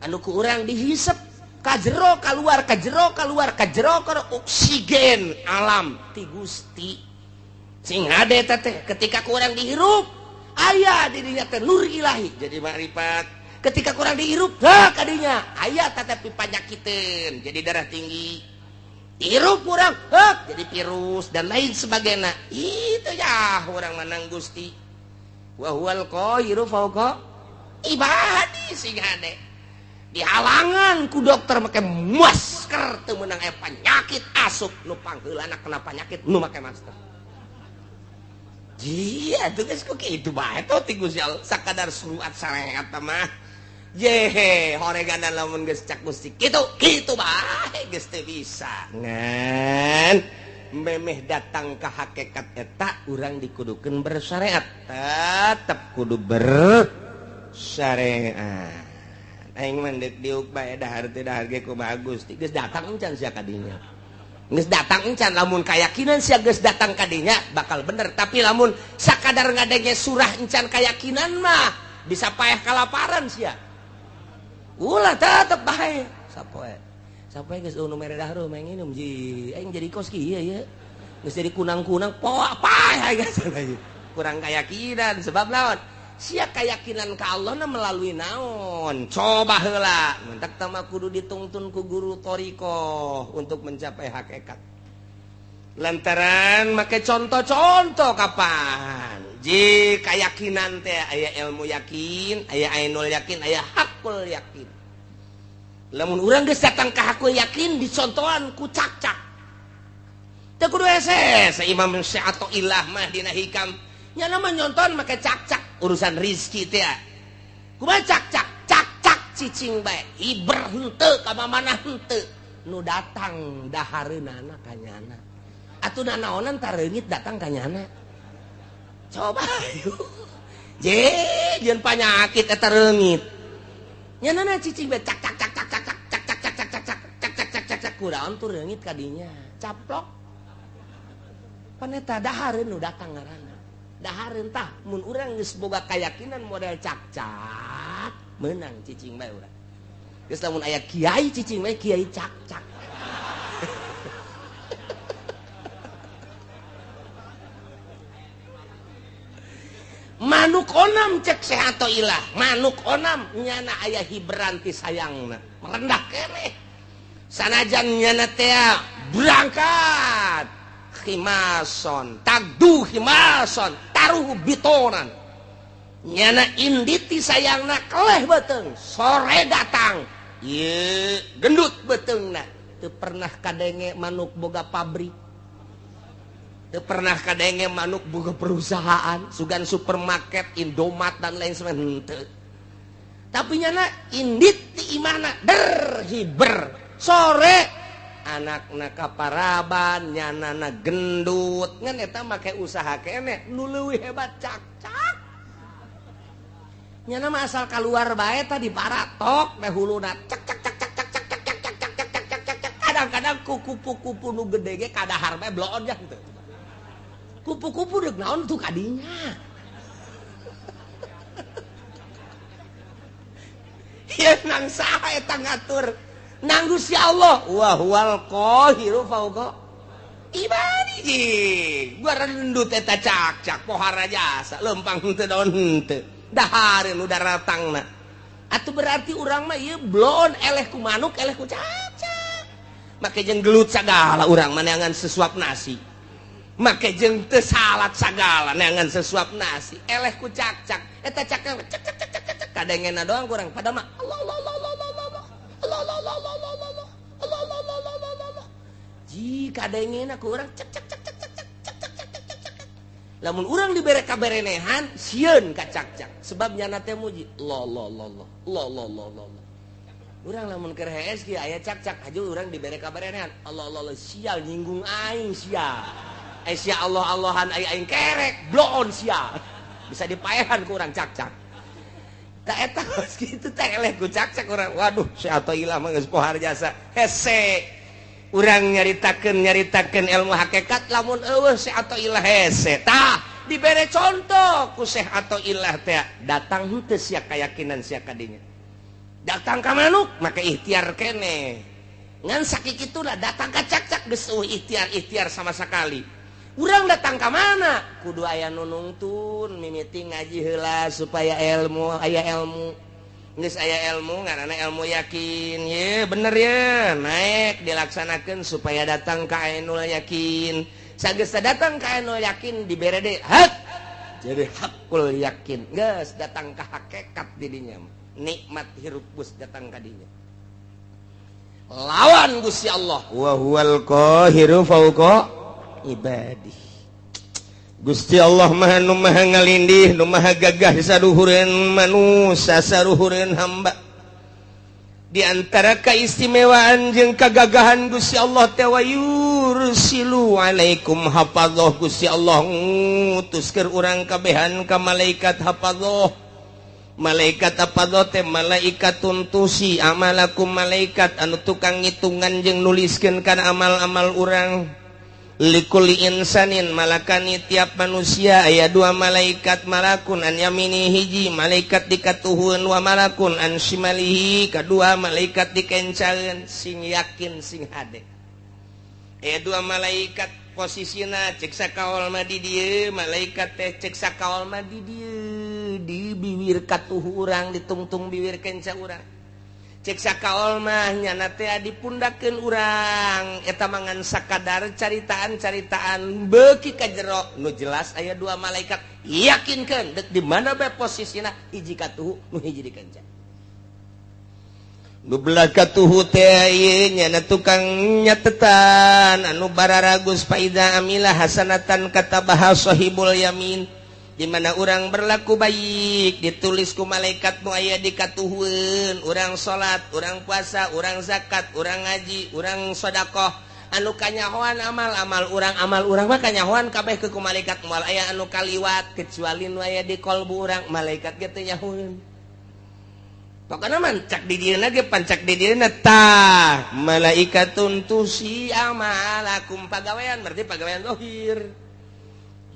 anu ku urang dihisep kajero keluar oksigen alam ti Gusti sing hade teh ketika ku urang dihirup aya di dinya teh nur ilahi jadi makrifat ketika ku urang dihirup kadinya aya tetapi panyakiteun jadi darah tinggi hirup urang jadi virus dan lain sebagainya itu ya urang menang Gusti wa huwal qahiru fauqa ibadihi sing hade dihalangan ku dokter make masker teu meunang aya penyakit asup nu pangheulana kena penyakit nu make masker jieu atuh geus ku kitu bae to ti Gusti Allah sakadar suruat sareat mah horeganan lamun geus cak Gusti kitu bae geus teu bisa ngan memeh datang ka hakikat eta urang dikudukeun bersyariat tetep kudu bersyariat aing mah diuk bae dahar teh dahar ge kumaha Gusti geus datang encan sia ka dinya geus datang encan lamun kayakinan sia geus datang ka dinya bakal bener tapi lamun sakadar ngadenge surah encan kayakinan mah bisa payah kalaparan sia ulah tetep bae sapoe geus nu mere dahar mah nginum ji aing jadi kos kieu ye geus jadi kunang-kunang poa paeh geus kurang keyakinan sebab naon sia keyakinan ka Allah na melalui naon coba heula mentak tama kudu ditungtun ku guru thariqah untuk mencapai hakikat lantaran make contoh-contoh kapan ji keyakinan teh aya ilmu yakin aya ainul yakin aya hakul yakin lamun urang geus datang ka hakul yakin dicontohan ku cak-cak teu kudu hese Imam Syafi'i mah dina hikam nya nama nyonton make cak-cak urusan rizki teh kumaha cak-cak cicing bae iber henteu ka mamana henteu nu datang dahareunana ka nyana atuh nanaonan tareungit datang ka nyana coba jeung panyakit eta reungit nyanana cicing bae cak kudaon tuh reungit ka dinya caplok paneta dahareun nu datang ngaranna dahareun tah mun urang geus boga kayakinan model cak-cak menang cicing bae urang geus lamun aya kiai cicing bae kiai cak-cak manuk onam cek sehat ilah manuk onam nyana aya hibran ti sayangna merendah keneh sanajan nyana teh berangkat khimason tagdu khimason taruh bitonan nyana indit ti sayangna keleh beteung sore datang ieu gendut beteungna teu pernah kadenge manuk boga pabrik teu pernah kadenge manuk boga perusahaan sugan supermarket Indomaret dan lain sebagainya tapi nyana indit ti imana hiber sore anakna kaparaban nyanana gendut ngan eta make usaha keneh nu leuwih hebat cak-cak nyana mah asal kaluar bae tah diparatok teh huluna cak cak cak cak cak cak cak cak cak cak cak cak cak cak kadang-kadang kupu-kupu nu gede ge kadahar bae bloon teh kupu-kupu deuk naon tuh kadinya ya nang saha eta ngatur nang Gusti Allah wa huwal qahiru fauqa ibadihi gua rendut eta cak-cak pohara jasa lempang teu daun teu dahareun udah ratangna atuh berarti urang mah ieu blon eleh ku manuk eleh ku cak-cak make jeung gelut sagala urang mah neangan sesuap nasi make jeung teu salat sagala neangan sesuap nasi eleh ku cak-cak eta cak cak cak cak cak kadengena doang kurang padahal mah Allah jika kadengena ku urang cak cak cak cak cak cak cak cak cak cak lamun urang dibere kaberenehan sieun ka cak-cak sebab nyana teh muji lo urang lamun keur hees kieu aya cak-cak haju urang dibere kaberenehan Allah sial nyinggung aing sial sia Allah-Allahan aing kerek bloon sial bisa dipaehan ku urang cak-cak tak eta kitu teh eleh ku cak-cak urang waduh si atoh ilah mah geus pohar jasa hese urang nyaritakeun ilmu hakikat lamun eueuh si atoh ilah hese tah dibere contoh ku Syekh Athaillah teh datang henteu sia kayakinan sia kadinya datang ka manuk make ikhtiar keneh ngan sakikitulah datang ka cak-cak geus ikhtiar sama sekali urang datang ka mana kudu aya nu nungtun mimiti ngaji heula supaya aya ilmu geus aya ilmu ngaranna ilmu yakin ye bener ya naik dilaksanakeun supaya datang ka ainul yakin sageus datang ka ainul yakin dibere deui hak jadi hakul yakin geus datang ka hakikat di dinya nikmat hirup geus datang ka dinya lawan Gusti Allah wa huwal qahiru fauqa ibadih Gusti Allah maha nu maha ngalindih nu maha gagah saluhureun manusia saluhureun hamba di antara keistimewaan jeung kagagahan Gusti Allah teh wa yursilu alaikum hafadzah Gusti Allah ngutuskeun urang kabehan ka malaikat hafadzah malaikat hafadzah teh malaikatun tusi amalakum malaikat anu tukang ngitungan jeung nuliskeun kana amal-amal urang likulli insanin malakani tiap manusia aya dua malaikat malakun an yamini hiji malaikat dikatuhun wa malakun an shimalihi kadua malaikat dikencaeun sing yakin sing hade aya dua malaikat posisina cek sakaol mah di dieu malaikat teh cek sakaol mah di dieu di bibir katuh urang ditungtung bibir kenca urang cek sakaol mah nyana teh dipundakeun urang eta mangan sakadar caritaan-caritaan beuki ka jero nu jelas aya dua malaikat yakinkeun deuk di mana bae posisina hiji katuhu nu hiji dikenca nu belah katuhu teh ieu nyana tukang nyatetan anu bararagus faida amilah hasanatan katabaha sahibul yamin di mana orang berlaku baik ditulis ku malaikat nu aya di katuhun orang salat orang puasa orang zakat orang ngaji orang sedekah anu kanyahoan amal urang mah kanyahoan kabeh ku malaikat moal aya anu kaliwat kecuali nu aya di qalbu urang malaikat ge teu nyahoeun pokona mancak di dieuna ge pancak di dieuna tah malaikatun tusi amalakum pagawean berarti pagawean zahir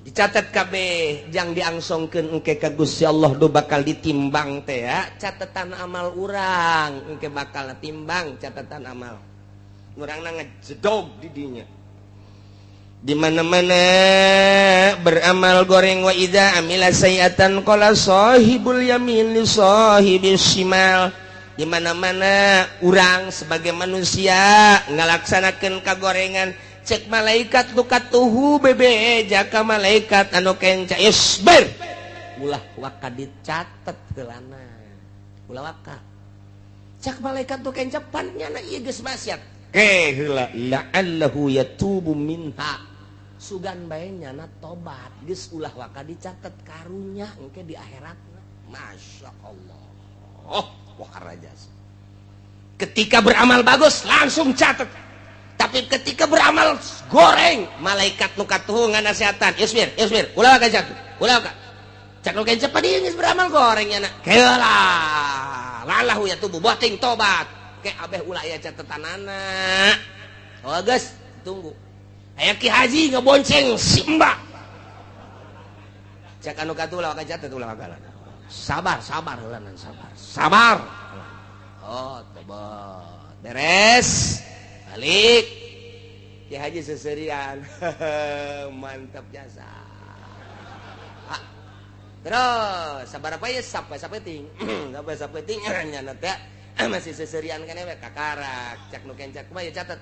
dicatat kabeh jang diangsongkeun engke ka Gusti Allah do bakal ditimbang teh ya catatan amal urang engke bakal timbang catatan amal urangna ngejedog di dinya di mana-mana beramal goreng wa idza amila sayiatan qala sahibul yamin li sahibis shimal di mana-mana urang sebagai manusia ngalaksanakeun kagorengan cek malaikat nu katuhu bebe jaka malaikat anu kenca isbir ulah waka dicatet heulana ulah waka cek malaikat nu kenca pannyana ieu geus maksiat heula la'allahu yatubu minha sugan bae nyana tobat geus ulah waka dicatet karunya engke di akhiratna masyaallah waharajas ketika beramal bagus langsung catet tapi ketika beramal goreng malaikat nu katuhu nganasehatan isbir ulah waka catet ulah waka cak nu kence padi geus beramal goreng nyana heula la'allahu yatubu boting tobat ke abeh ulah aya catetanana oh geus tunggu aya Ki Haji ngebonceng si Mbak cek anu katuh ulah waka catet ulah waka sabar heulanan sabar oh tobat beres balik Ki Haji seserian mantap jasa terus sabar apa ya sampai sapeting sampai sapeting nyana teh masih seserian kan we kakarak cak nu kencak mah ya catet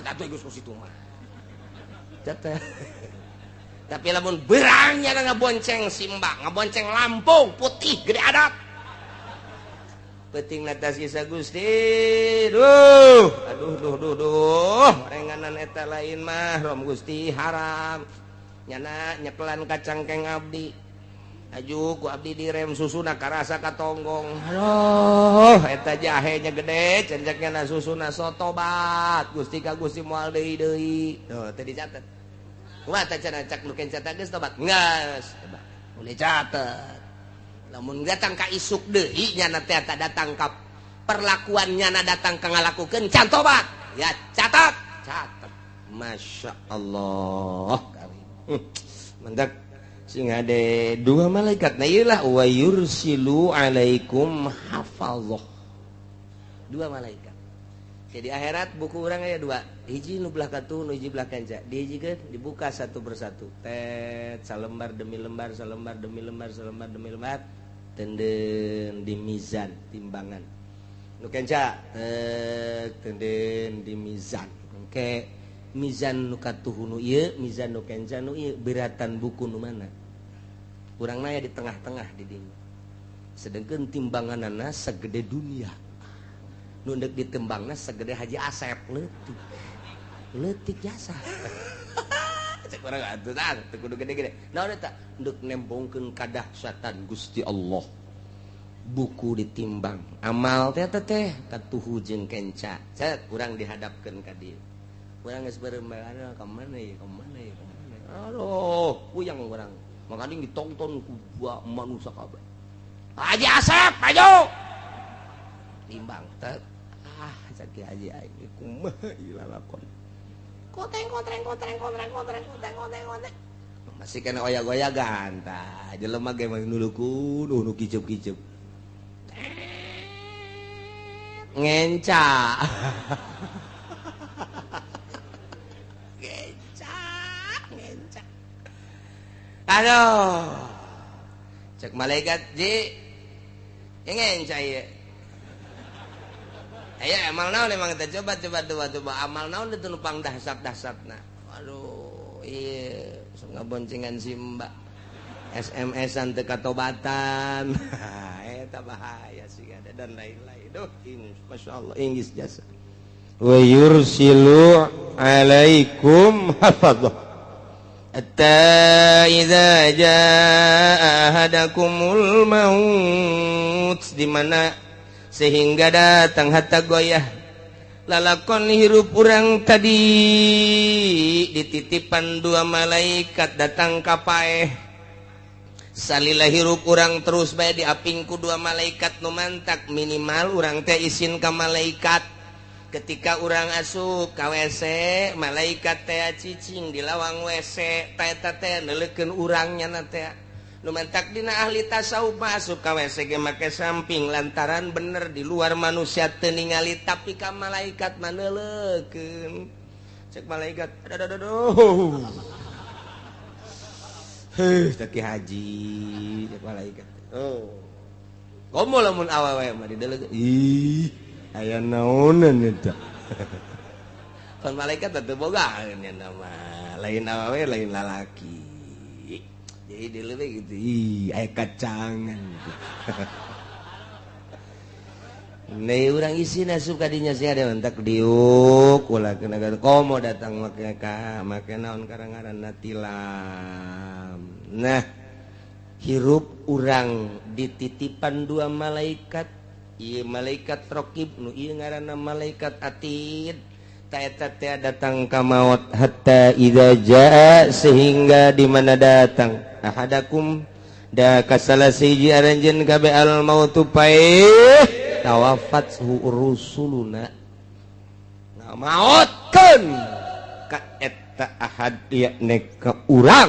atuh geus ku situ mah catet tapi lamun berangnya ngabonceng simba ngabonceng Lampung putih gede adat penting nata sisa Gusti aduh renganan eta lain mah rom Gusti haram nyana nyekelan kacang keng abdi aju ku abdi direm susuna karasa katonggong aduh eta jahenya gede cenjaknya susuna sotobat Gusti ka Gusti moal deui tuh teh dicatet kumaha teh cenah cak nu kenca teh geus tobat geus boleh catet lamun datang ka isuk deui nyana teh tak datang ka perlakuan nyana datang ka ngalakukeun can tobat ya catat masyaallah mantap sing ade dua malaikat na ieu lah wa yursilu alaikum hafazah dua malaikat jadi akhirat buku urang aya dua hiji nu belah katuh nu hiji belah kanca dihijikeun dibuka satu persatu tet salembar demi lembar salembar demi lembar salembar demi lembar tenden di mizan timbangan nu kanca tenden di mizan engke mizan nu katuh nu ieu mizan nu kanca nu ieu beratan buku nu mana urang naya di tengah-tengah di dinya sedengkeun timbanganana segede dunia nu deuk ditembangna segede Haji Asep leutik jasa cek urang atuh tah teu kudu gede-gede naon eta deuk nembongkeun kadahsyatan Gusti Allah buku ditimbang amal teh katuhu jeung kenca cek urang dihadapkeun ka dieu urang geus beureumbaan ka mana ye aduh puyang urang makanya ditonton ku manusia kabeh Haji Asep maju timbang teh caki Haji aing kumaha ieu lalakon koteng masih kena oyak-oyagan tah jelema ge mah nuluku nu kiceup-kiceup ngenca aduh cek malaikat ji ngenca ieu aya amal naon emang kita coba amal naon itu numpang dahsat-dahsatna aduh ieu ngaboncengan si Mbak SMS-an teu katobatan eta bahaya sih ada dan lain-lain duh masyaallah inggis jasa wa yursilu alaikum hafazah hatta idza jaa ahadakumul maut di mana sehingga datang hatta goyah lalakon hirup urang tadi dititipan dua malaikat datang ka paeh salila hirup urang terus bae diaping ku dua malaikat nu mantak minimal urang teh isin ka malaikat ketika urang asup ka WC malaikat teh cicing di lawang WC eta teh neulekeun urangnya na teh nu mentak dina ahli tasawuf masuk ka WC ge make samping lantaran bener di luar manusia teu ningali tapi ka malaikat mah neulekeun cek malaikat aduh taki haji cek malaikat komo lamun awewe mah dideleukeun ih aya naonan eta pan malaikat teu boga nya nama lain awewe lain lalaki jadi dileuweung gitu ih aya kacangan Nih urang isina suka dinya sia ada mentak diuk ulah kena komo datang make naon karangaranna tilam. Nah, hirup urang dititipan dua malaikat. Ieu malaikat raqib nu ieu ngaranna malaikat atid. Ta eta teh datang ka maut hatta idza jaa sehingga di mana datang ahadakum da kasalasiji aranjeun kabe al mautu paeh tawafat rusuluna mautkeun ka eta ahad yakni ka urang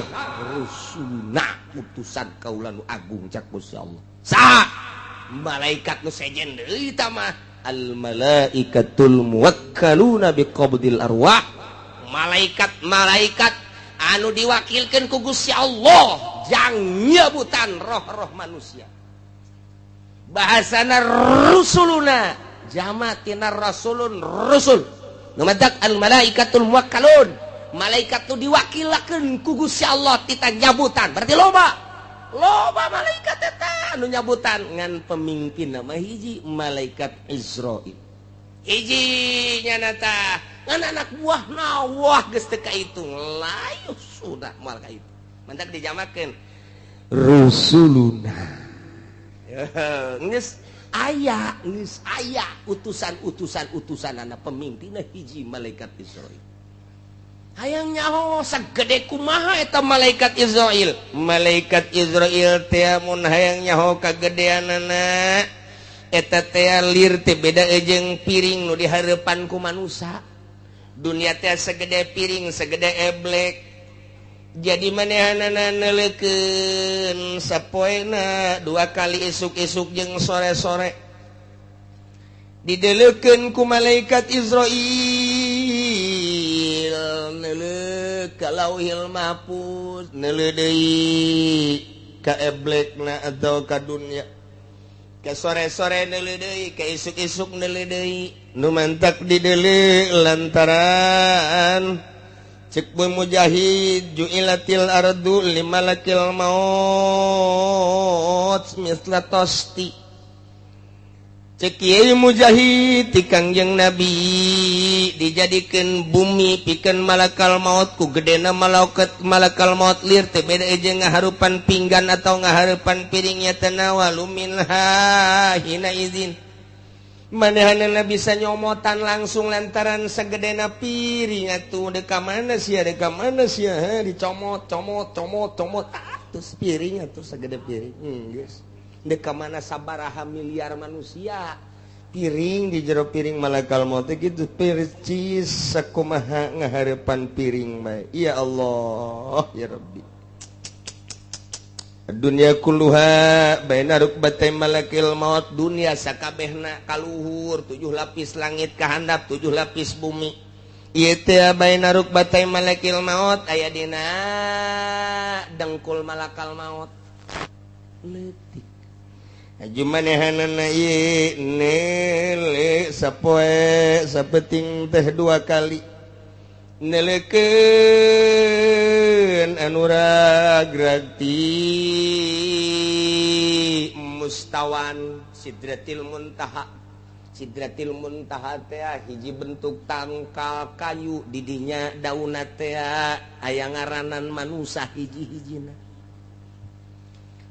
rusuluna utusan kaula nu agung cak Gusti Allah saha malaikat nu sejen deui eta mah al malaikatul muwakkaluna biqabdil arwah malaikat anu diwakilkeun ku Gusti Allah jang nyebutan roh-roh manusia bahasana rusuluna jamatina rasulun rusul numadak al malaikatul muwakkalun malaikat tu diwakilakeun ku Gusti Allah tita nyabutan berarti loba malaikat eta anu nyabutan ngan pemimpin nama hiji malaikat Israil hiji nya nata ngan anak buahna wah geus teu kahitung layuh sudah moal ka itu mantak dijamakeun rusuluna geus aya utusan anak pemimpin hiji malaikat Israil hayang nyaho sagede kumaha eta malaikat Israil teh mun hayang nyaho kagedeanana eta teh lir teh beda jeung piring nu dihareupan ku manusia dunia teh segede piring segede eblek jadi manehanana neulekeun sapoena 2 kali isuk-isuk jeung sore-sore dideleukeun ku malaikat Israil neuleuk ka lauhil mahfuz neuleuk deui ka eblekna atau ka dunya ka sore-sore neuleuk deui ka isuk-isuk neuleuk deui nu mantak dideleukeun lantaran cek mujahid ju'ilatil ardu limalakil maut misla tosti cek ieu mujahid ti Kangjeng Nabi dijadikeun bumi pikeun malakal maut ku gedena malakal maut lir teh beda jeung ngaharupan pinggan atau ngaharupan piringnya tanawalu minha hina izin manehanana bisa nyomotan langsung lantaran sagedena piring atuh deka mana sia dicomot atus piring atuh sagede piring geus deka mana sabaraha miliar manusia piring di jero piring malakal maut kitu percis sakumaha ngahareupan piring bae ya Allah ya Rabbi dunia kulluha baina rukbatai malakil maut dunia sakabehna kaluhur 7 lapis langit kahandap 7 lapis bumi ieu teh baina rukbatai malakil maut aya dina dengkul malakal maut leutik aju manehanana ieu nele sapoe sapeting teh 2 kali neleukeun anu ragragti mustawan sidratil muntaha teh hiji bentuk tangkal kayu di dinya daunna teh aya ngaranan manusia hiji-hijina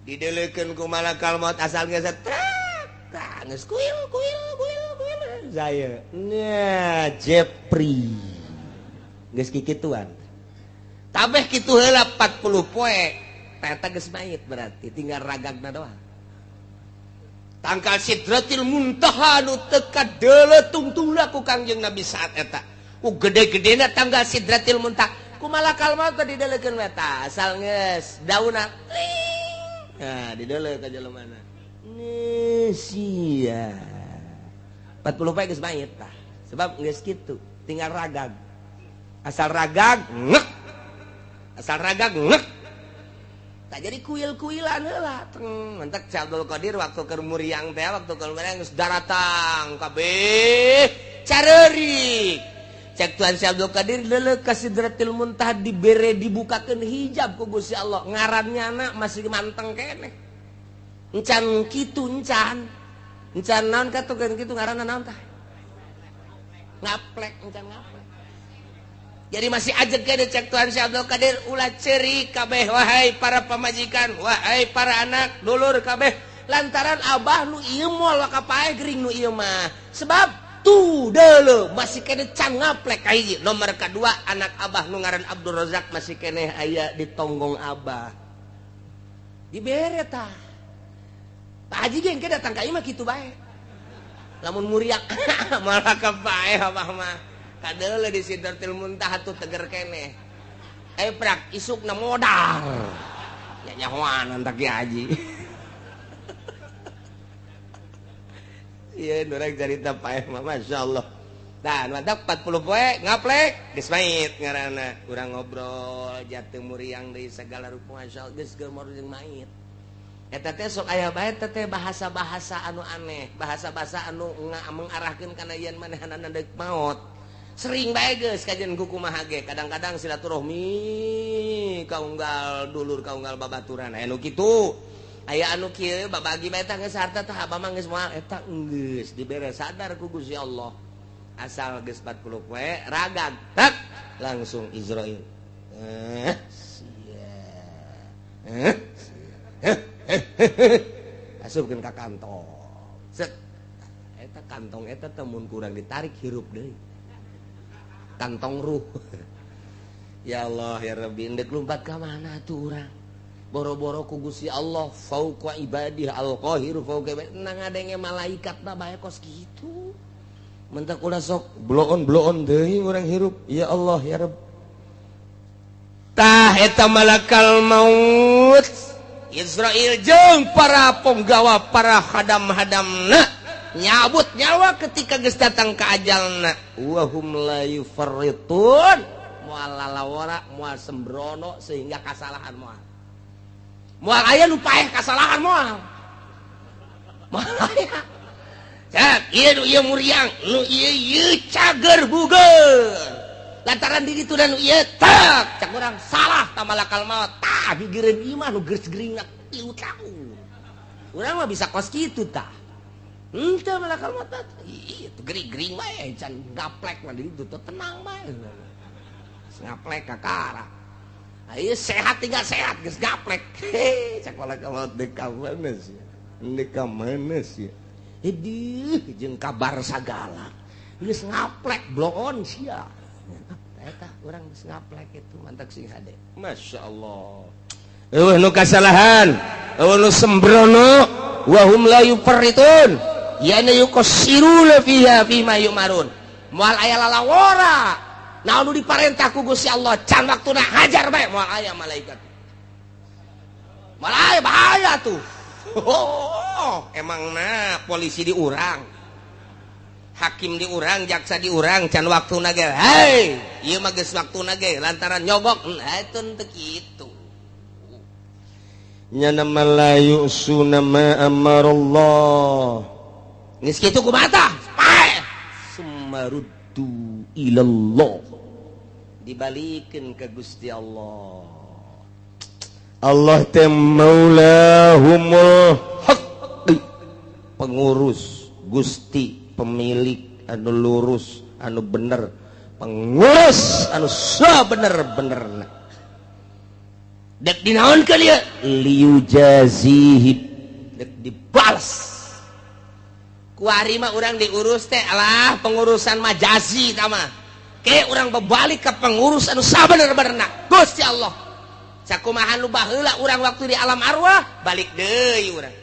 dideleukeun ku malakal maut asal geus geus kuil saya nya Jepri geus kikituan tabeh kitu heula 40 poe eta geus mayit berarti tinggal ragagna doang tangkal Sidratil Muntaha nu teka deuleu tungtungna ku Kangjeng Nabi saat eta ku gede-gedena tanggal Sidratil Muntaha ku malakal maut teh dideuleukeun eta asal geus dauna nah dideuleu ka jelemana geus sia 40 poe geus mayit tah sebab geus kitu tinggal ragag asal ragag ngek tak jadi kuil-kuilan heula mentek Abdul Qadir waktu keur muriang teh waktu keur muriang geus daratang kabeh careurik cek Tuan Si Abdul Qadir leuleuh ka Sidratil Muntaha dibere dibukakeun hijab ku Gusti Allah ngarannyana masih manteng keneh encan kitu encan naon katukeun kitu ngaranna naon tah ngaplek encan ngaplek jadi masih ajeg ke cek Tuhan Si Abdul Qadir ulah ceurik kabeh wahai para pamajikan wahai para anak dulur kabeh lantaran abah nu ieu moal kapae gering nu ieu mah sebab tuh deuleu masih kene can ngaplek kahiji nomor kadua anak abah nu ngaran Abdul Razak masih kene aya di tonggong abah dibere tah Pak Haji ge engke datang ka ieu mah kitu bae lamun muriak malah kapae abah mah kadeuleu di Sidratil Muntaha tuh teger keneh prak isukna modal ya nyahoan antak Ki Haji ieu nurang carita paeh mah masyaallah tah mantap 40 poe ngaplek geus mait ngaranna urang ngobrol jateu muriang deui segala rupa masyaallah geus keur jeung mait eta teh sok aya bae teh bahasa-bahasa anu aneh bahasa-bahasa anu mengarahkeun kana yen manehanana deuk maot sering bae geus kajen kumaha ge kadang-kadang silaturahmi kaunggal dulur kaunggal babaturan anu kitu aya anu kieu babagi bae tah geus harta tah abah mah geus moal eta geus dibere sadar ku Gusti Allah asal geus 40 poe ragag tak langsung Israil asupkeun ka kantong set eta kantong eta teh mun kurang ditarik hirup deui kantong ruh ya Allah ya Rabbi endek lumpat ka mana tuh urang boro-boro ku Gusti Allah fauqa ibadih al-qahir fauqa nang ngadenge malaikat na bae kos kitu mentek ulah sok bloon deui urang hirup ya Allah ya Rabb tah eta malakal maut Israel jeung para penggawa para hadam-hadamna nyabut nyawa ketika geus datang ka ajalna wa hum la yufarritun moal lalawara moal sembrono sehingga kasalahan moal aya nu paeh kasalahan moal aya cak ieu muriang nu ieu cager bugeun lantaran di ditu dan ieu tak cak urang salah ta malakal maut tah bigireun ieu mah nu geus geringat 3 tahun urang mah bisa kos kitu tah henteu malakal maut ieu teh gering-gering bae can gaplek mah di ditu tenang bae ngaplek ka kara ieu sehat tinggal sehat geus gaplek cak malakal maut deuk ka mana sih Idih jeung kabar sagala geus ngaplek bloon sia eta urang geus ngaplek itu mantak sing hade masyaallah eueuh nu kasalahan eueuh nu sembrono wa hum la yufarritun yana yuqassiruna fiha fima yumarun moal aya lalawara naon nu diparentah ku Gusti Allah can waktuna hajar bae moal aya malaikat moal aya bahaya tuh emangna polisi di urang hakim di urang jaksa di urang can waktuna ge hei ieu mah geus waktuna ge lantaran nyogok eta teu kitu nya nama la yusuna ma amarallah geus kitu kumaha tah pae sumaruddu ilallah dibalikeun ka Gusti Allah Allah teh maulahumul haqqi pengurus Gusti pemilik anu lurus anu bener pengurus anu sabener-benerna dek dinaonkeun ieu liujazihib dek dibalas ku ari mah urang diurus teh alah pengurusan majazi tah mah ke urang bebalik ka pengurus anu sabener-benerna Gusti Allah sakumaha nu baheula urang waktu di alam arwah balik deui urang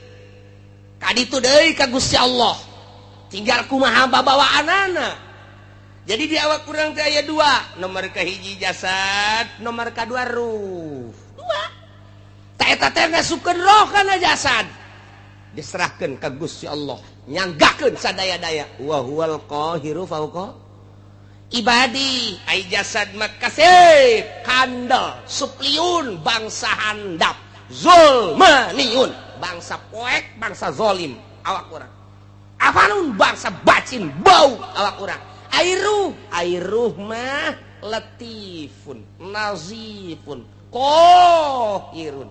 kaditu deui ka Gusti Allah tinggal kumaha babawaanana. Jadi di awak kurang teh aya dua, nomor kahiji jasad, nomor kadua ruh. Dua. Ta eta teh ngasukeun roh kana jasad. Diserahkeun ka Gusti Allah, nyanggakeun sadaya-daya. Wa huwal qahiru fauqa ibadi. Ai jasad makasih kandel, supliun bangsa handap, zulmaniun bangsa poek, bangsa zolim awak urang. Afanun bangsa bacin bau awak urang. Airuh mah latifun nazifun kohirun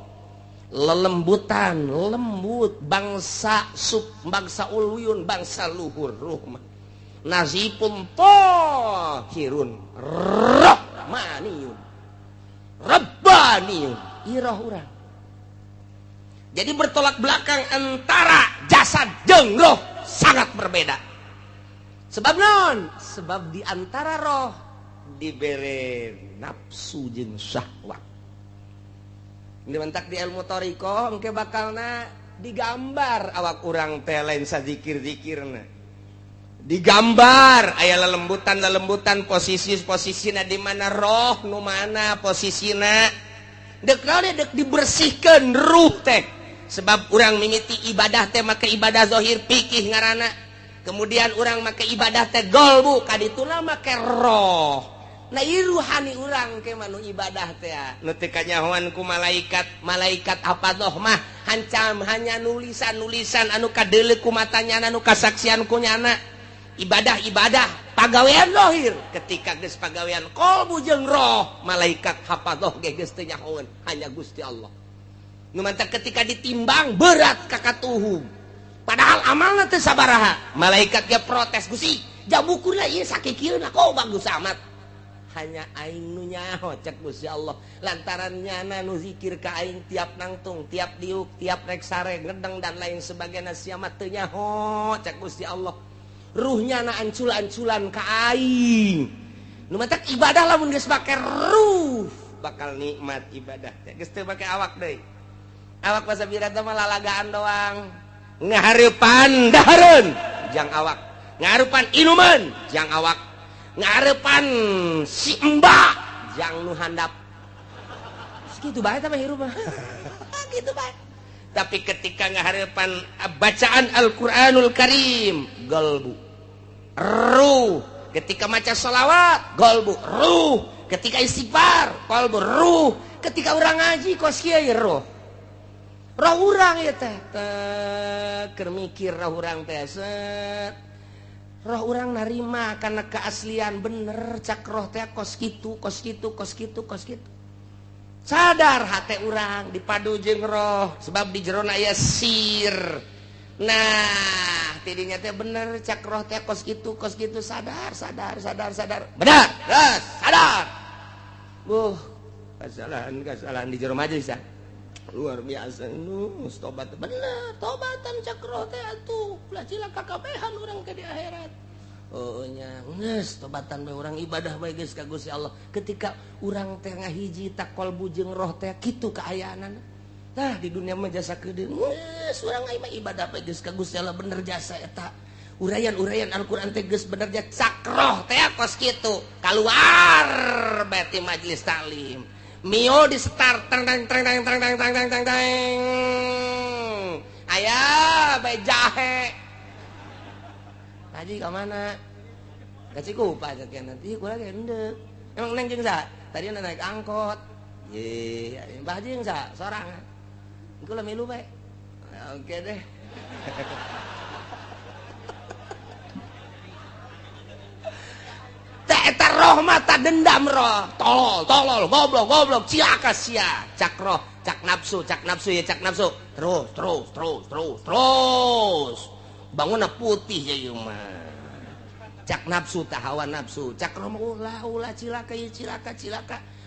lelembutan lembut bangsa bangsa uluyun bangsa luhur ruh mah nazifun tohirun rahmaniyun rabbaniyun irah urang. Jadi bertolak belakang antara jasad jeung roh sangat berbeda. Sebab non, sebab di antara roh dibere nafsu jeung syahwat. Dimentak di ilmu toriko engke bakalna digambar awak urang teh lain sazikir-zikirna. Digambar aya lelembutan posisi-posisina di mana roh nu mana posisina. Dek dibersihkeun ruh teh. Sebab urang mimiti ibadah teh make ibadah zahir fikih ngaranna. Kemudian orang make ibadah teh golbu kadituna make roh. Nah ieu ruhani urang ke manu ibadah teh nu teu kanyahoan ku malaikat apa doh mah hancam hanya nulisan anu kadeuleu ku matanya anu kasaksian ku nyana. Ibadah pagawean zahir ketika geus pagawean qalbu jeung roh malaikat hafadoh ge geus teu nyahoeun hanya Gusti Allah. Nu mantap ketika ditimbang berat ka katuhum. Padahal amalna teu sabaraha. Malaikat ge protes, Gusti, jabukuna ieu sakikieuna kok bagus amat. Hanya aing nu nyaho cek Gusti Allah. Lantaran nyana nu zikir ka aing tiap nangtung, tiap diuk, tiap rek sare, ngedeng dan lain sebagainya siamat teu nyaho cek Gusti Allah. Ruhnya na ancul-anculan ka aing. Nu matak ibadah lamun geus make ruh bakal nikmat ibadah teh. Geus teu make awak deui. Awak pasabira teh mah lalagaan doang. Ngahareupan dahareun jang awak, ngahareupan inuman jang awak, ngahareupan si embak jang nu handap. Segitu bae tah hirup mah. Gitu bae. Tapi ketika ngahareupan bacaan Al-Qur'anul Karim, golbu. Ruh, ketika maca sholawat, golbu. Ruh, ketika istighfar, golbu. Ruh, ketika urang ngaji kos kieu ruh. Roh urang ya teh keur mikir roh urang teh set. Roh urang narima karena keaslian bener cak roh teh kos kitu. Sadar hate urang dipadu jeung roh sebab di jerona aya sir. Nah, tidinya teh bener cak roh teh kos kitu sadar. Benar, geus sadar. Kesalahan di jero majelis luar biasa tobat bener tobatan cakroh teh atuh ulah cilaka kabehan urang ke di akhirat. Oh nya geus tobatan bae urang ibadah bae geus ka Gusti Allah. Ketika urang teh ngahiji tak qalbu jeung roh teh kitu kaayaanana. Tah di dunia mah jasa kedeung geus urang mah ibadah bae geus ka Gusti Allah bener jasa eta. Urayan Al-Qur'an teh geus bener jasa cakroh teh kos kitu. Kaluar bae ti majelis taklim. Mio di start tang ayah bae jahe haji ke mana ka Cikupa cekeun nanti kula ge endeu emang neng jeung sa tadi naik angkot ye Mbah Haji jeung sa sorangan kula milu bae oke deh. Eta roh mata dendam roh tolol goblok cilaka sia cak roh cak nafsu ya cak nafsu terus bangunna putih ya ieu mah cak nafsu tah hawa nafsu cak roh mah ulah cilaka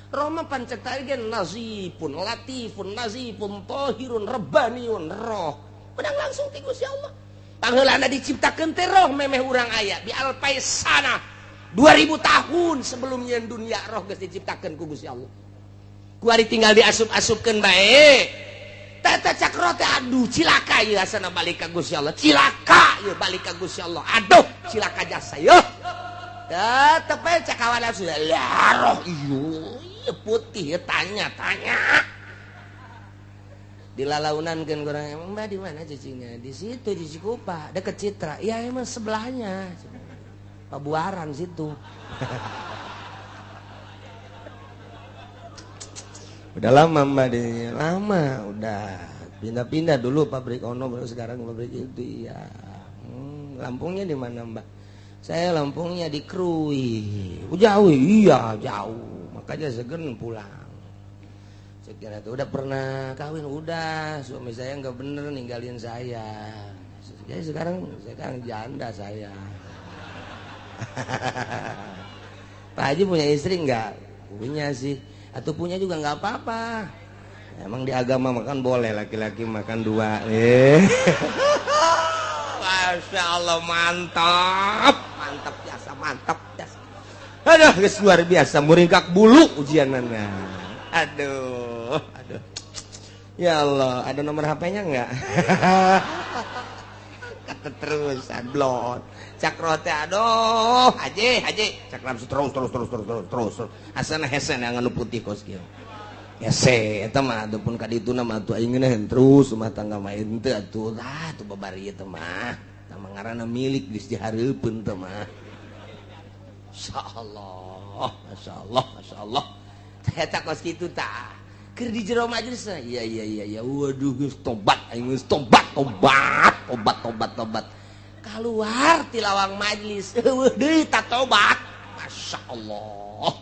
roh mah pancet tadi gen nazifun latifun nazifun tohirun rabbaniun roh pedang langsung ti Gusti Allah pangheulana diciptakeun teh roh memeh urang aya di alpaisana 2000 tahun sebelumnya dunia roh geus diciptakeun ku Gusti Allah. Ku ari tinggal diasup-asupkeun bae. tete cakro teh aduh cilaka ieu asana balik ka Gusti Allah cilaka ieu balik ka Gusti Allah aduh cilaka jasa ieu tepe cakawana sudah laroh ieu putih tanya dilalaunan-keun kurang emang Mbak di mana cicingnya di situ di Cikupa deket Citra ya emang sebelahnya Pabuaran situ udah lama Mbak di lama udah pindah-pindah dulu pabrik Ono baru sekarang pabrik itu ya Lampungnya di mana Mbak saya Lampungnya di Krui jauh iya jauh makanya segen pulang saya kira itu udah pernah kawin udah suami saya nggak bener ninggalin saya jadi sekarang janda saya Pak Haji punya istri nggak punya sih atau punya juga nggak apa-apa emang di agama makan boleh laki-laki makan 2 Masya Allah mantap mantap biasa aduh guys luar biasa muringkak bulu ujianana aduh ya Allah ada nomor HP-nya nggak kata terus adlon cakrote aduh haji cakram terus asana hesen yang anu putih kos kieu hese eta mah adapun ka ditu na mah atuh aing ngeunaheun terus rumah tangga mah henteu atuh tuh babari teh mah tah ngaranna milik geus dihareupeun teh mah masyaallah eta kos kitu tah keur di jero majelis iya waduh geus tobat aing geus tobat keluar ti lawang majelis eueuh deui tak tobat Masya Allah